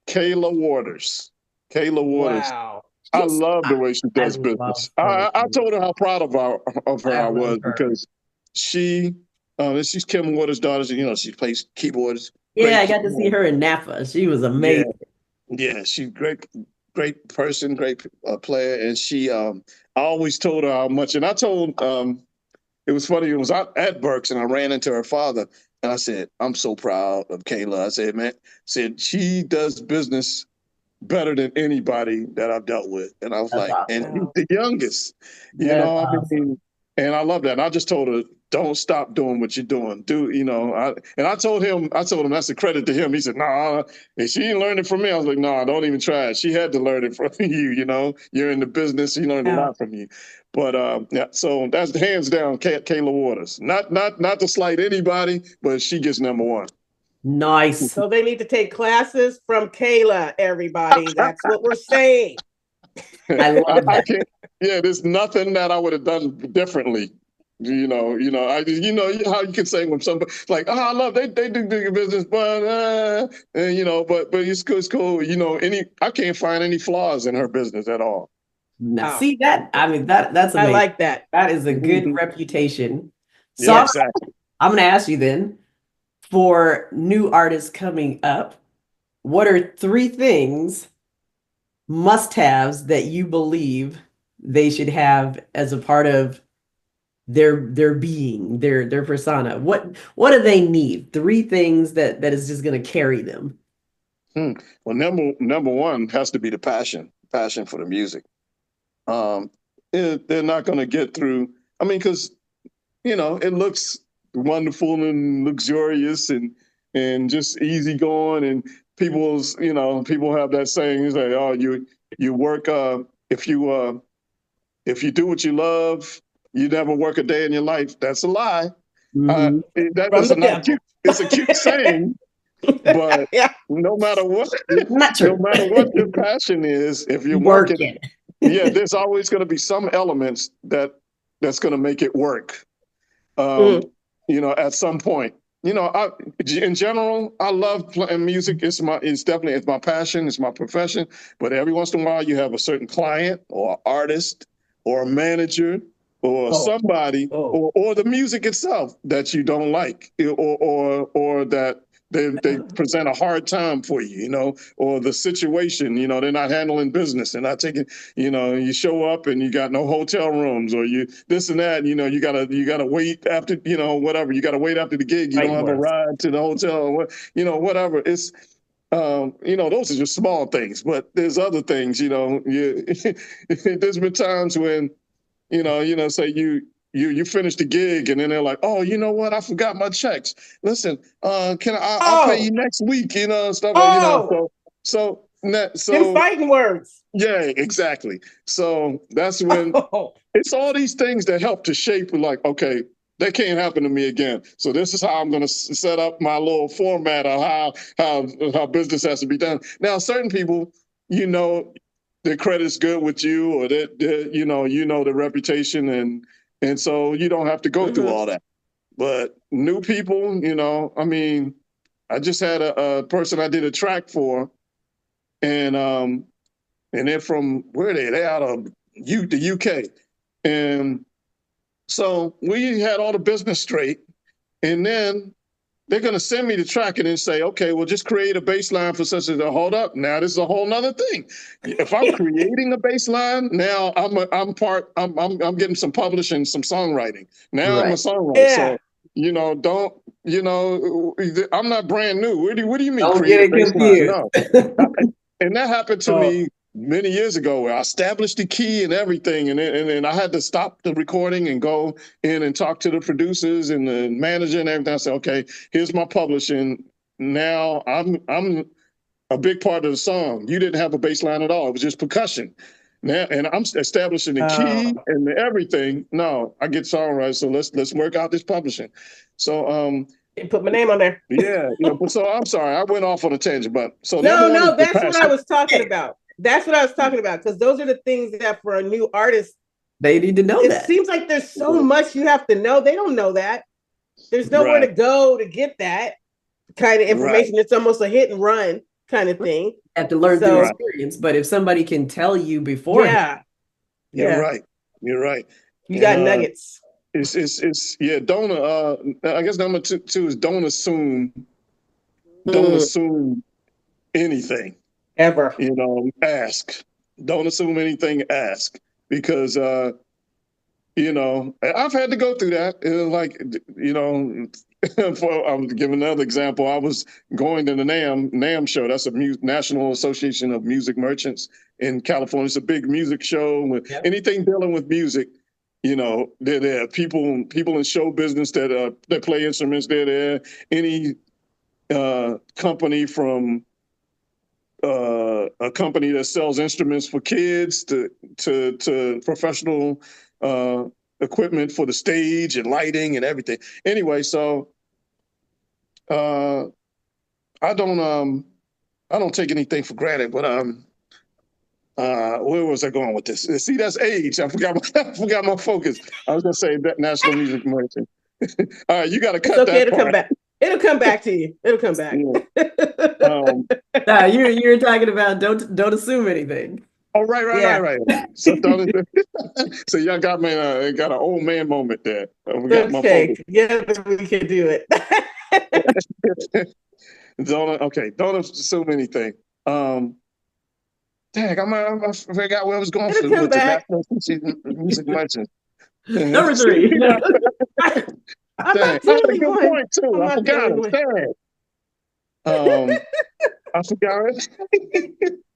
Kayla Waters. Kayla Waters. Wow. I love the way she I does love business. her. I told her how proud of her I I love was her. because she's Kim Waters' daughter. She plays keyboards. Yeah, I Great. got to see her in Napa. She was Yeah, amazing. yeah. She's great person, great player. And I always told her how much. And I told, it was funny. It was out at Burke's, and I ran into her father, and I said, "I'm so proud of Kayla." I said, "Man," she does business better than anybody that I've dealt with. And I was That's like, and awesome. he's Wow. the youngest, That's I awesome. mean, and I love that. And I just told her, don't stop doing what you're doing. I told him that's a credit to him. He said, nah, and she didn't learn it from me. I was like, nah, don't even try it. She had to learn it from you, you're in the business. She learned a Wow. lot from you. But yeah, so that's hands down Kayla Waters. Not to slight anybody, but she gets number one. Nice. So they need to take classes from Kayla, everybody. That's what we're saying. I love I that. can't. Yeah, there's nothing that I would have done differently. How you can say when somebody like, oh, I love they do big business, but but it's cool. I can't find any flaws in her business at all. Now, Wow. see that? I mean, that's I amazing. like that. That is a good Mhm. reputation. So Yeah, I'm, Yes. exactly. I'm going to ask you then, for new artists coming up, what are 3 things, must-haves, that you believe they should have as a part of their being, their persona? What do they need? 3 things that is just going to carry them. Well, number one has to be the passion for the music. Um, they're not going to get through. I mean, because it looks wonderful and luxurious and just easy going. And people have that saying, is like, oh, you work if you do what you love, you never work a day in your life. That's a lie. Mhm. That From is the not devil. cute. It's a cute saying, but Yeah. no matter what, Not no true. matter what your passion is, if you're Work working, it. yeah, there's always going to be some elements that's going to make it work. Mm. At some point. In general, I love playing music. It's my passion. It's my profession. But every once in a while, you have a certain client or artist or a manager or Oh. somebody Oh. or the music itself that you don't like or that they present a hard time for you, or the situation, they're not handling business. They're not taking, you show up and you got no hotel rooms or you this and that, you gotta wait after, whatever. You gotta wait after the gig. You don't Right have a words. ride to the hotel or whatever. It's those are just small things, but there's other things, there's been times when say you finish the gig and then they're like, oh, you know what? I forgot my checks. Listen, I'll pay you Oh. next week, stuff like, Oh. Them so fighting words. yeah, exactly. So that's when Oh. it's all these things that help to shape like, okay, That can't happen to me again. So this is how I'm going to set up my little format of how business has to be done. Now, certain people, you know, the credit's good with you, or that you know the reputation, and so you don't have to go through all that. But new people, you know, I mean, I just had a person I did a track for, and they're from where are they? They're out of the UK, and so we had all the business straight, and then they're going to send me the track and then say, okay, well, just create a bass line for such a, hold up. Now this is a whole nother thing. If I'm creating a bass line, now I'm getting some publishing, some songwriting. Now I'm a songwriter. Yeah. So, you know, I'm not brand new. What do you mean Don't create get a it bass line? confused. No. And that happened to me many years ago, where I established the key and everything, and then I had to stop the recording and go in and talk to the producers and the manager and everything. I said, okay, here's my publishing. Now I'm a big part of the song. You didn't have a bass line at all. It was just percussion. Now, and I'm establishing the key and everything. No, I get songwriters, so let's work out this publishing. So put my name on there. Yeah. So I'm sorry, I went off on a tangent, but so no, that's what I was talking about. That's what I was talking about, because those are the things that for a new artist, they need to know that. It seems like there's so much you have to know. They don't know that. There's nowhere to go to get that kind of information. It's almost a hit and run kind of thing. You have to learn through experience, but if somebody can tell you before, you're right. You're right. You got nuggets. It's don't I guess number two is don't assume anything ever. You know, ask. Don't assume anything, ask. Because you know, I've had to go through that. Like, you know, I'm giving another example. I was going to the NAMM show. That's a National Association of Music Merchants in California. It's a big music show with anything dealing with music. You know, there are people in show business that play instruments. They're there. Any company from a company that sells instruments for kids to professional equipment for the stage and lighting and everything. Anyway, so I don't take anything for granted, but where was I going with this? See, that's age. I forgot my focus. I was gonna say that National Music Merchant. All right, you got to cut that it'll part. come back. It'll come back to you. It'll come back. Yeah. You're talking about don't assume anything. Oh, right. So so y'all got me got an old man moment there. We got my focus. Yeah, we can do it. Don't assume anything. Dang, I forgot where I was going with the National Music Merchant. Number 3. Dang, that's a good point too. I forgot it. Dang. I forgot it.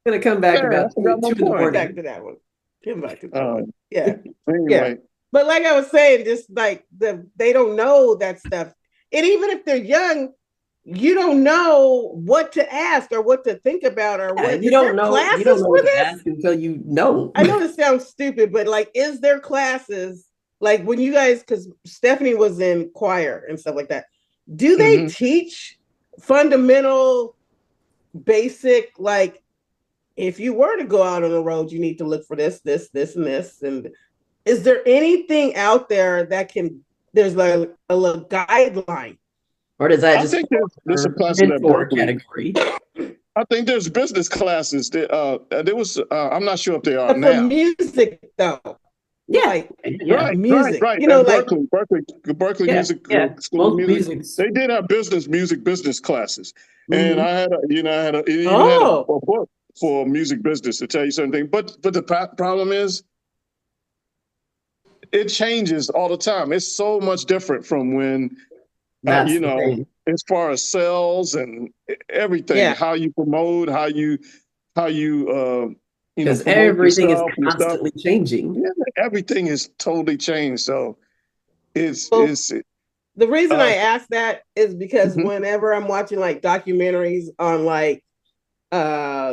I'm gonna come back about 2 in the morning. Back to that one. Come back to that one. Yeah. Anyway. Yeah. But like I was saying, just like they don't know that stuff. And even if they're young, you don't know what to ask or what to think about or what you don't know classes you don't know for what to this ask until you know. I know this sounds stupid, but like, is there classes like when you guys, because Stephanie was in choir and stuff like that, do they teach fundamental, basic, like if you were to go out on the road, you need to look for this, and this, and is there anything out there that there's like a little guideline? Or does that I think there's a class in that Berkeley category? I think there's business classes. There was. I'm not sure if they are but now. For music, though. Yeah, right, music. Right. You know, like Berkeley Music School of Music. They did have business classes, and I had a book for music business to tell you certain things. But the problem is, it changes all the time. It's so much different from when. As far as sales and everything, how you promote, how you because everything is constantly changing. Yeah, everything is totally changed. So it's the reason I ask that is because whenever I'm watching like documentaries on like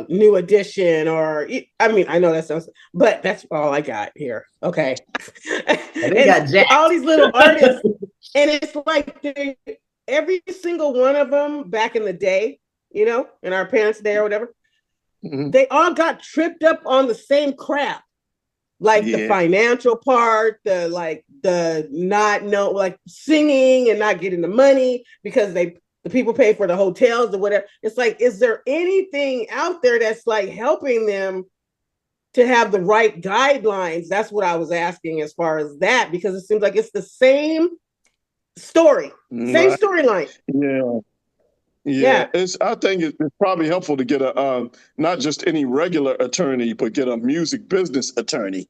New Edition, or I mean, I know that sounds, but that's all I got here. Okay. They got And jacked. all these little artists, and it's like every single one of them back in the day, you know, in our parents' day or whatever, they all got tripped up on the same crap. Like the financial part, the not know, like singing and not getting the money because the people pay for the hotels or whatever. It's like, is there anything out there that's like helping them to have the right guidelines? That's what I was asking as far as that, because it seems like it's the same story, same storyline. Yeah. I think it's probably helpful to get a not just any regular attorney, but get a music business attorney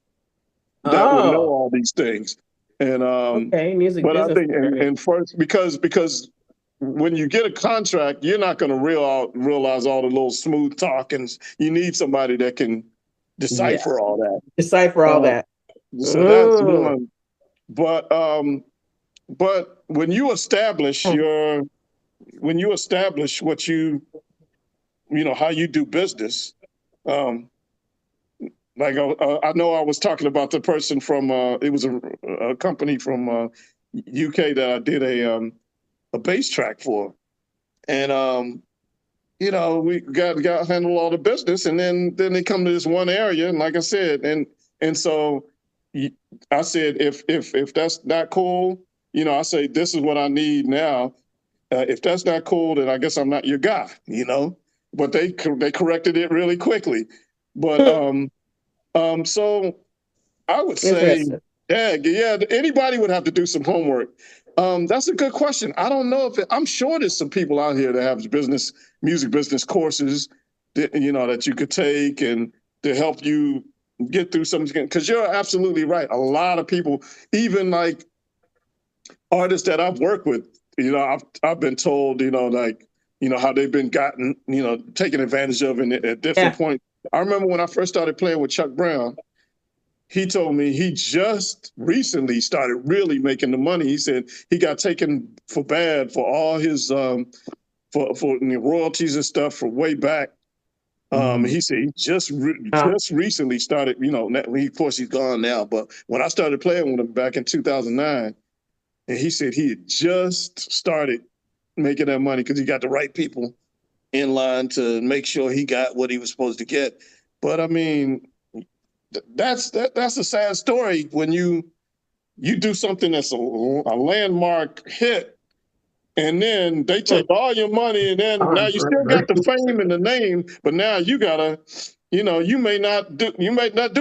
that would know all these things. And okay, music but I business think and first, because when you get a contract, you're not going to realize all the little smooth talkings. You need somebody that can decipher all that. Decipher all that. So that's one. But when you establish what how you do business, like I know I was talking about the person from it was a company from UK that I did a bass track for, and we got handle all the business, and then they come to this one area, and like I said, and so I said if that's not cool, I say this is what I need now. If that's not cool, then I guess I'm not your guy, But they corrected it really quickly, but so I would say, yeah, anybody would have to do some homework. That's a good question. I don't know I'm sure there's some people out here that have music business courses that you could take and to help you get through something. Because you're absolutely right. A lot of people, even like artists that I've worked with, I've been told, how they've been taken advantage of at different points. I remember when I first started playing with Chuck Brown, he told me he just recently started really making the money. He said he got taken for bad for all his for royalties and stuff for way back. He said he just recently started. Of course he's gone now, but when I started playing with him back in 2009, and he said he had just started making that money because he got the right people in line to make sure he got what he was supposed to get. But I mean, that's a sad story when you do something that's a landmark hit, and then they take all your money, and then now you still got the fame and the name, but now you gotta, you may not do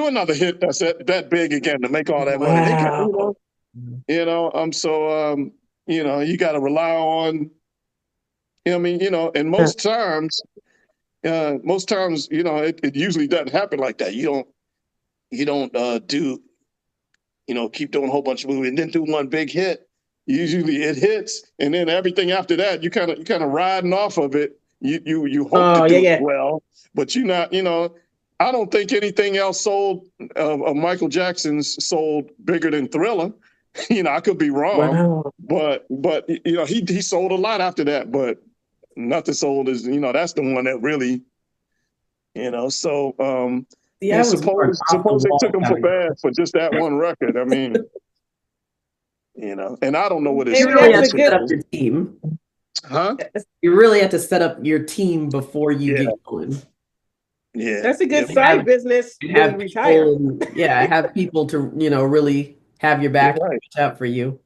another hit that's that big again to make all that money. They got, you got to rely on, and most times, it usually doesn't happen like that. You don't keep doing a whole bunch of movies and then do one big hit. Usually it hits, and then everything after that, you kind of riding off of it. You hope to do it well, but you're not. I don't think anything else sold of Michael Jackson's sold bigger than Thriller. I could be wrong, but he sold a lot after that, but nothing sold as that's the one that really, so. Yeah, suppose they took him for bad for just that one record. I mean, and I don't know what his you really have to set up your team. Huh? You really have to set up your team before you get going. Yeah, that's a good side business. Have people, have people to really have your back and reach out for you.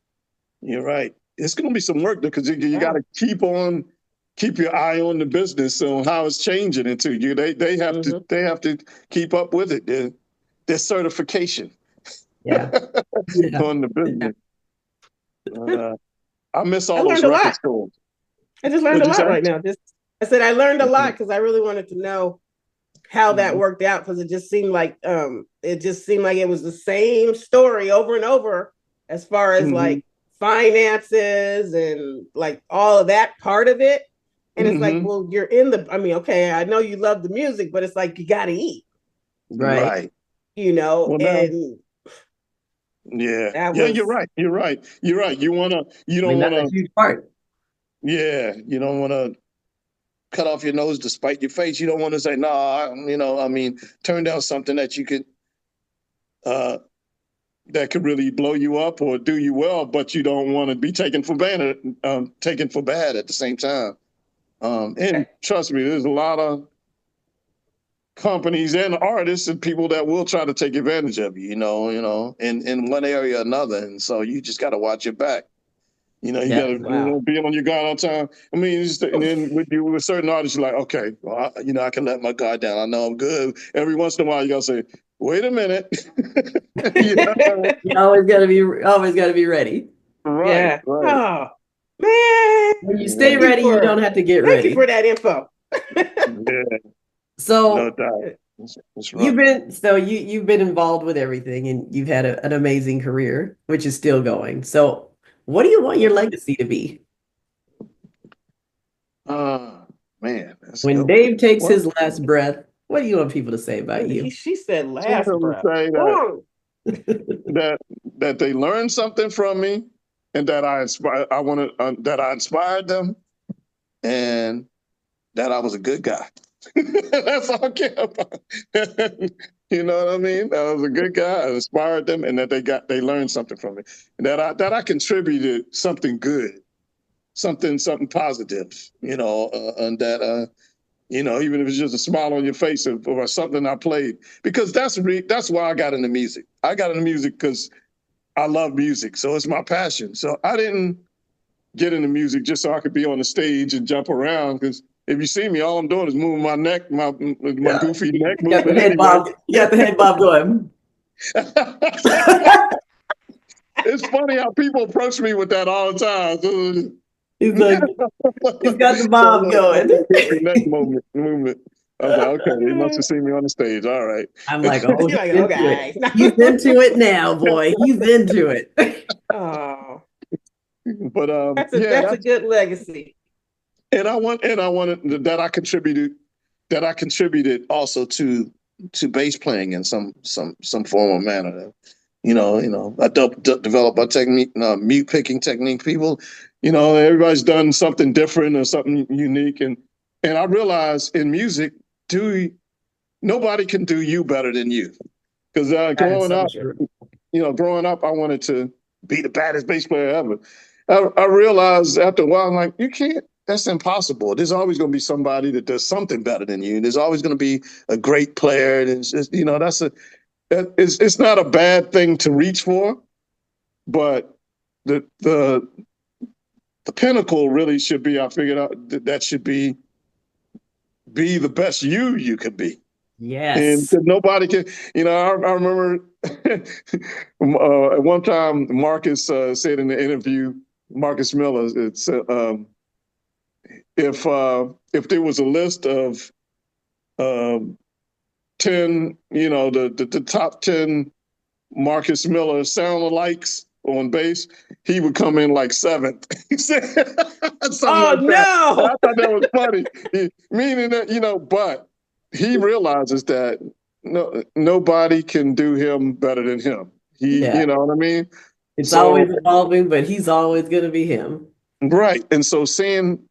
You're right. It's going to be some work because you got to keep your eye on the business on how it's changing into you. They have to keep up with it. Their certification. On the business. I miss all those record stores. I just learned a lot right now. I said I learned a lot because I really wanted to know how that worked out, because it just seemed like it was the same story over and over as far as like finances and like all of that part of it. And it's like, well, you're okay, I know you love the music, but it's like you got to eat, right? Well, and you're right. You don't want to. Huge part. Yeah, you don't want to cut off your nose to spite your face. You don't want to say, no, I mean, turn down something that you could, that could really blow you up or do you well, but you don't want to be taken for bad at the same time. And trust me, there's a lot of companies and artists and people that will try to take advantage of you, in one area or another. And so you just got to watch your back. You got to be on your guard all the time. I mean, and then with certain artists, you're like, okay, well, I can let my guard down. I know I'm good. Every once in a while, you got to say, wait a minute. You always got to be ready. Right. Yeah. Right. Oh, man. When you stay ready, you don't have to get ready. Thank you for that info. Yeah. So no doubt. That's right. you've been involved with everything, and you've had an amazing career, which is still going. So what do you want your legacy to be? Man. When Dave takes his last breath, what do you want people to say about you? She said last breath. Say that they learned something from me, and that I inspired them, and that I was a good guy. That's all I care about. You know what I mean? That I was a good guy. I inspired them, and that they learned something from me, and that I contributed something good, something positive. And that even if it's just a smile on your face or something I played, because that's why I got into music. I got into music because I love music, so it's my passion. So I didn't get into music just so I could be on the stage and jump around, because if you see me, all I'm doing is moving my neck, my goofy neck You got the head bob going. It's funny how people approach me with that all the time. He's got the bob going. Neck movement. I was like, okay, he must have seen me on the stage. All right. I'm like, oh, he's into it now, boy. He's into it. Oh, but that's a good legacy. And I wanted that I contributed also to bass playing in some form or manner. I developed my technique, mute picking technique. People, everybody's done something different or something unique, and I realized in music, nobody can do you better than you. Because growing up, I wanted to be the baddest bass player ever. I realized after a while, I'm like, you can't. That's impossible. There's always going to be somebody that does something better than you. There's always going to be a great player. And it's just, it's not a bad thing to reach for, but the pinnacle really should be, I figured out that should be the best you could be. Yes. And nobody can, I remember at one time, Marcus said in the interview, Marcus Miller, it's if there was a list of 10, the top 10 Marcus Miller sound-alikes on bass, he would come in like 7th. He said something no! I thought that was funny. Meaning that, but he realizes that nobody can do him better than him. You know what I mean? It's always evolving, but he's always going to be him. Right. And so seeing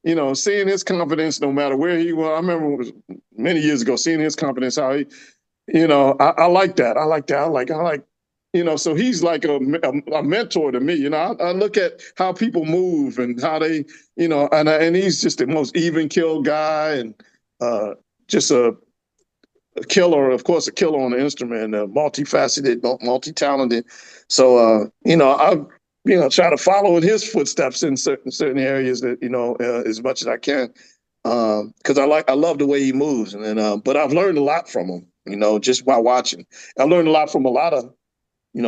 his confidence, no matter where he was, I remember it was many years ago, seeing his confidence, how he, I like that. I like so he's like a mentor to me. I look at how people move and how they, and he's just the most even keel guy, and just a killer, of course, a killer on the instrument, multifaceted, multi-talented. So, I try to follow in his footsteps in certain areas that, as much as I can. Because I love the way he moves. And then, but I've learned a lot from him, just while watching. I learned a lot from a lot of,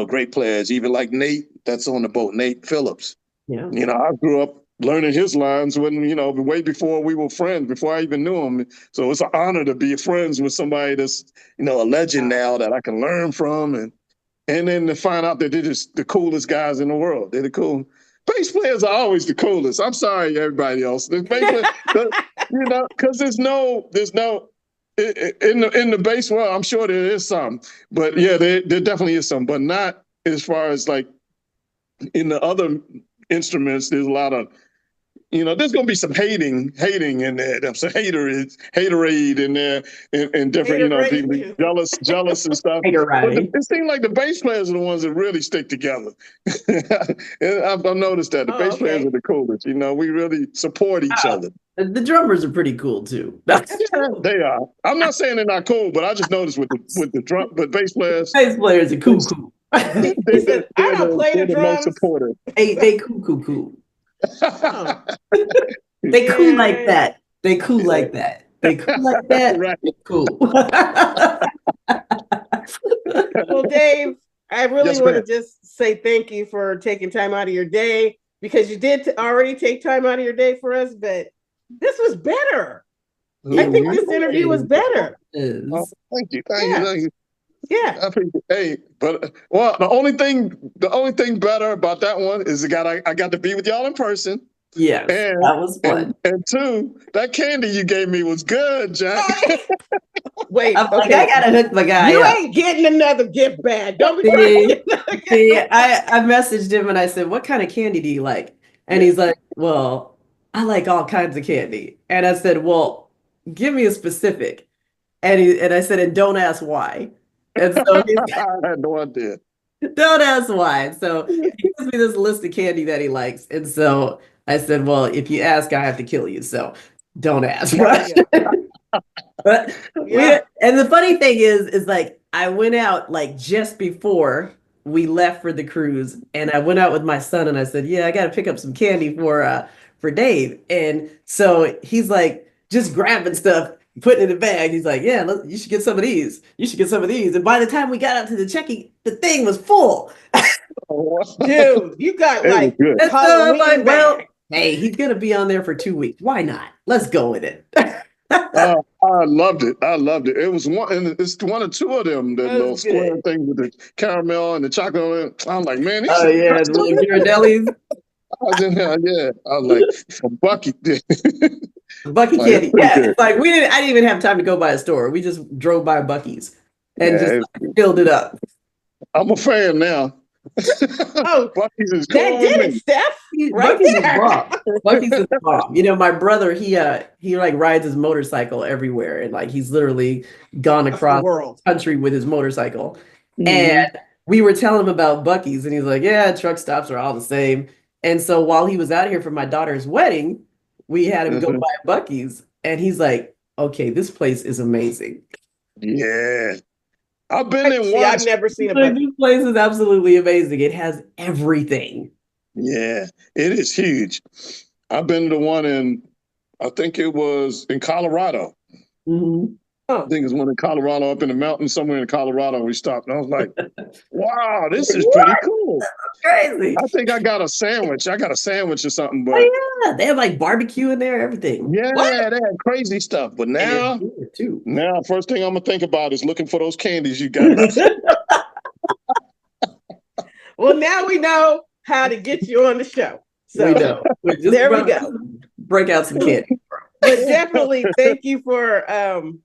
great players, even like Nate, that's on the boat, Nate Phillips. Yeah. I grew up learning his lines when, way before we were friends, before I even knew him. So it's an honor to be friends with somebody that's, a legend now that I can learn from. And then to find out that they're just the coolest guys in the world. They're the cool. Bass players are always the coolest. I'm sorry, everybody else. The bass players, because there's no in the bass world. I'm sure there is some, but yeah, there definitely is some, but not as far as like in the other instruments. There's a lot of there's gonna be some hating in there. There's some haterade in there, and different, people jealous and stuff. But it seems like the bass players are the ones that really stick together. And I've noticed that the bass players are the coolest. We really support each other. The drummers are pretty cool too. They are. I'm not saying they're not cool, but I just noticed with the bass players. Bass players are cool. I don't play the drums. Most supportive. They cool. They cool like that. They cool like that. They cool like that. Right. Cool. Well, Dave, I really want to just say thank you for taking time out of your day, because you did already take time out of your day for us, but this was better. I think this interview was better. Oh, thank you. Thank you. Yeah. Hey, but the only thing better about that one is I got to be with y'all in person. Yes, that was fun. And two, that candy you gave me was good, Jack. Wait, I gotta hook my guy. You ain't getting another gift bag. Don't be See, I messaged him and I said, "What kind of candy do you like?" And he's like, "Well, I like all kinds of candy." And I said, "Well, give me a specific." And I said, "And don't ask why." And so I had no idea. Don't ask why. So he gives me this list of candy that he likes. And so I said, well, if you ask, I have to kill you. So don't ask. But and the funny thing is like, I went out like just before we left for the cruise, and I went out with my son and I said, yeah, I got to pick up some candy for Dave. And so he's like just grabbing stuff, putting it in a bag. He's like, yeah, you should get some of these. You should get some of these. And by the time we got out to the checking, the thing was full. Dude, you got like Halloween well, hey, he's going to be on there for 2 weeks. Why not? Let's go with it. I loved it. It was it's one or two of them, the little square thing with the caramel and the chocolate. I'm like, man, oh yeah, the little Ghirardellis. I was in there, yeah. I was like, from Bucky. Bucky candy. Yeah, it's like I didn't even have time to go by a store. We just drove by Bucky's and just filled it up. I'm a fan now. Oh, Bucky's is that did it, Steph. Right Bucky's there. is bomb. Bucky's is bomb. My brother, he like rides his motorcycle everywhere, and like he's literally gone across the country with his motorcycle. Mm-hmm. And we were telling him about Bucky's, and he's like, "Yeah, truck stops are all the same." And so while he was out here for my daughter's wedding, we had him go by Bucky's, and he's like, "Okay, this place is amazing." Yeah. I've been in once. I've never seen a Bucky's. This place is absolutely amazing. It has everything. Yeah, it is huge. I've been to one I think it was in Colorado. Mm-hmm. I think it's one in Colorado, up in the mountains somewhere in Colorado. We stopped, and I was like, wow, this is pretty cool. Crazy. I think I got a sandwich. or something. But they have like barbecue in there, everything. Yeah, they had crazy stuff. But now, first thing I'm going to think about is looking for those candies you got left. Well, now we know how to get you on the show. So we know. There we go. Break out some candy. But definitely thank you for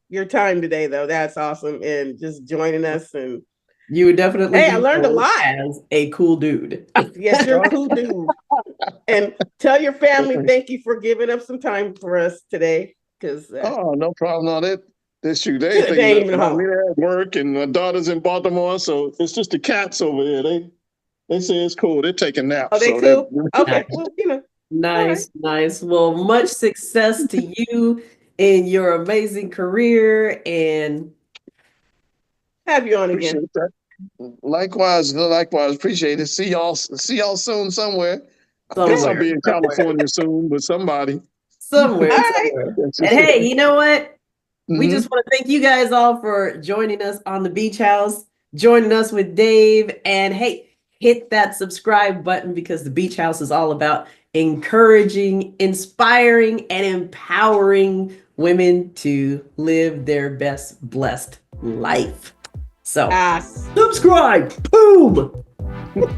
your time today, though. That's awesome. And just joining us. And you would definitely I learned a lot. As a cool dude. Yes, you're a cool dude. And tell your family thank you for giving up some time for us today. No problem. No, they think about me at work, and my daughter's in Baltimore, so it's just the cats over here. They say it's cool. They're taking naps. Oh, they cool? Okay. Well, Nice. Well, much success to you in your amazing career, and have you on again. Likewise. Appreciate it. See y'all soon somewhere. I guess I'll be in California soon with somebody. Somewhere. And hey, you know what? Mm-hmm. We just want to thank you guys all for joining us on the Beach House, joining us with Dave, and hey, hit that subscribe button, because the Beach House is all about encouraging, inspiring, and empowering women to live their best blessed life. So subscribe, boom.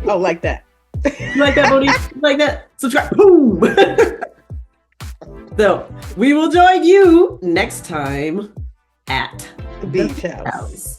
Oh, like that. You like that, Monique? Like that? Subscribe, boom. So we will join you next time at the Beach House.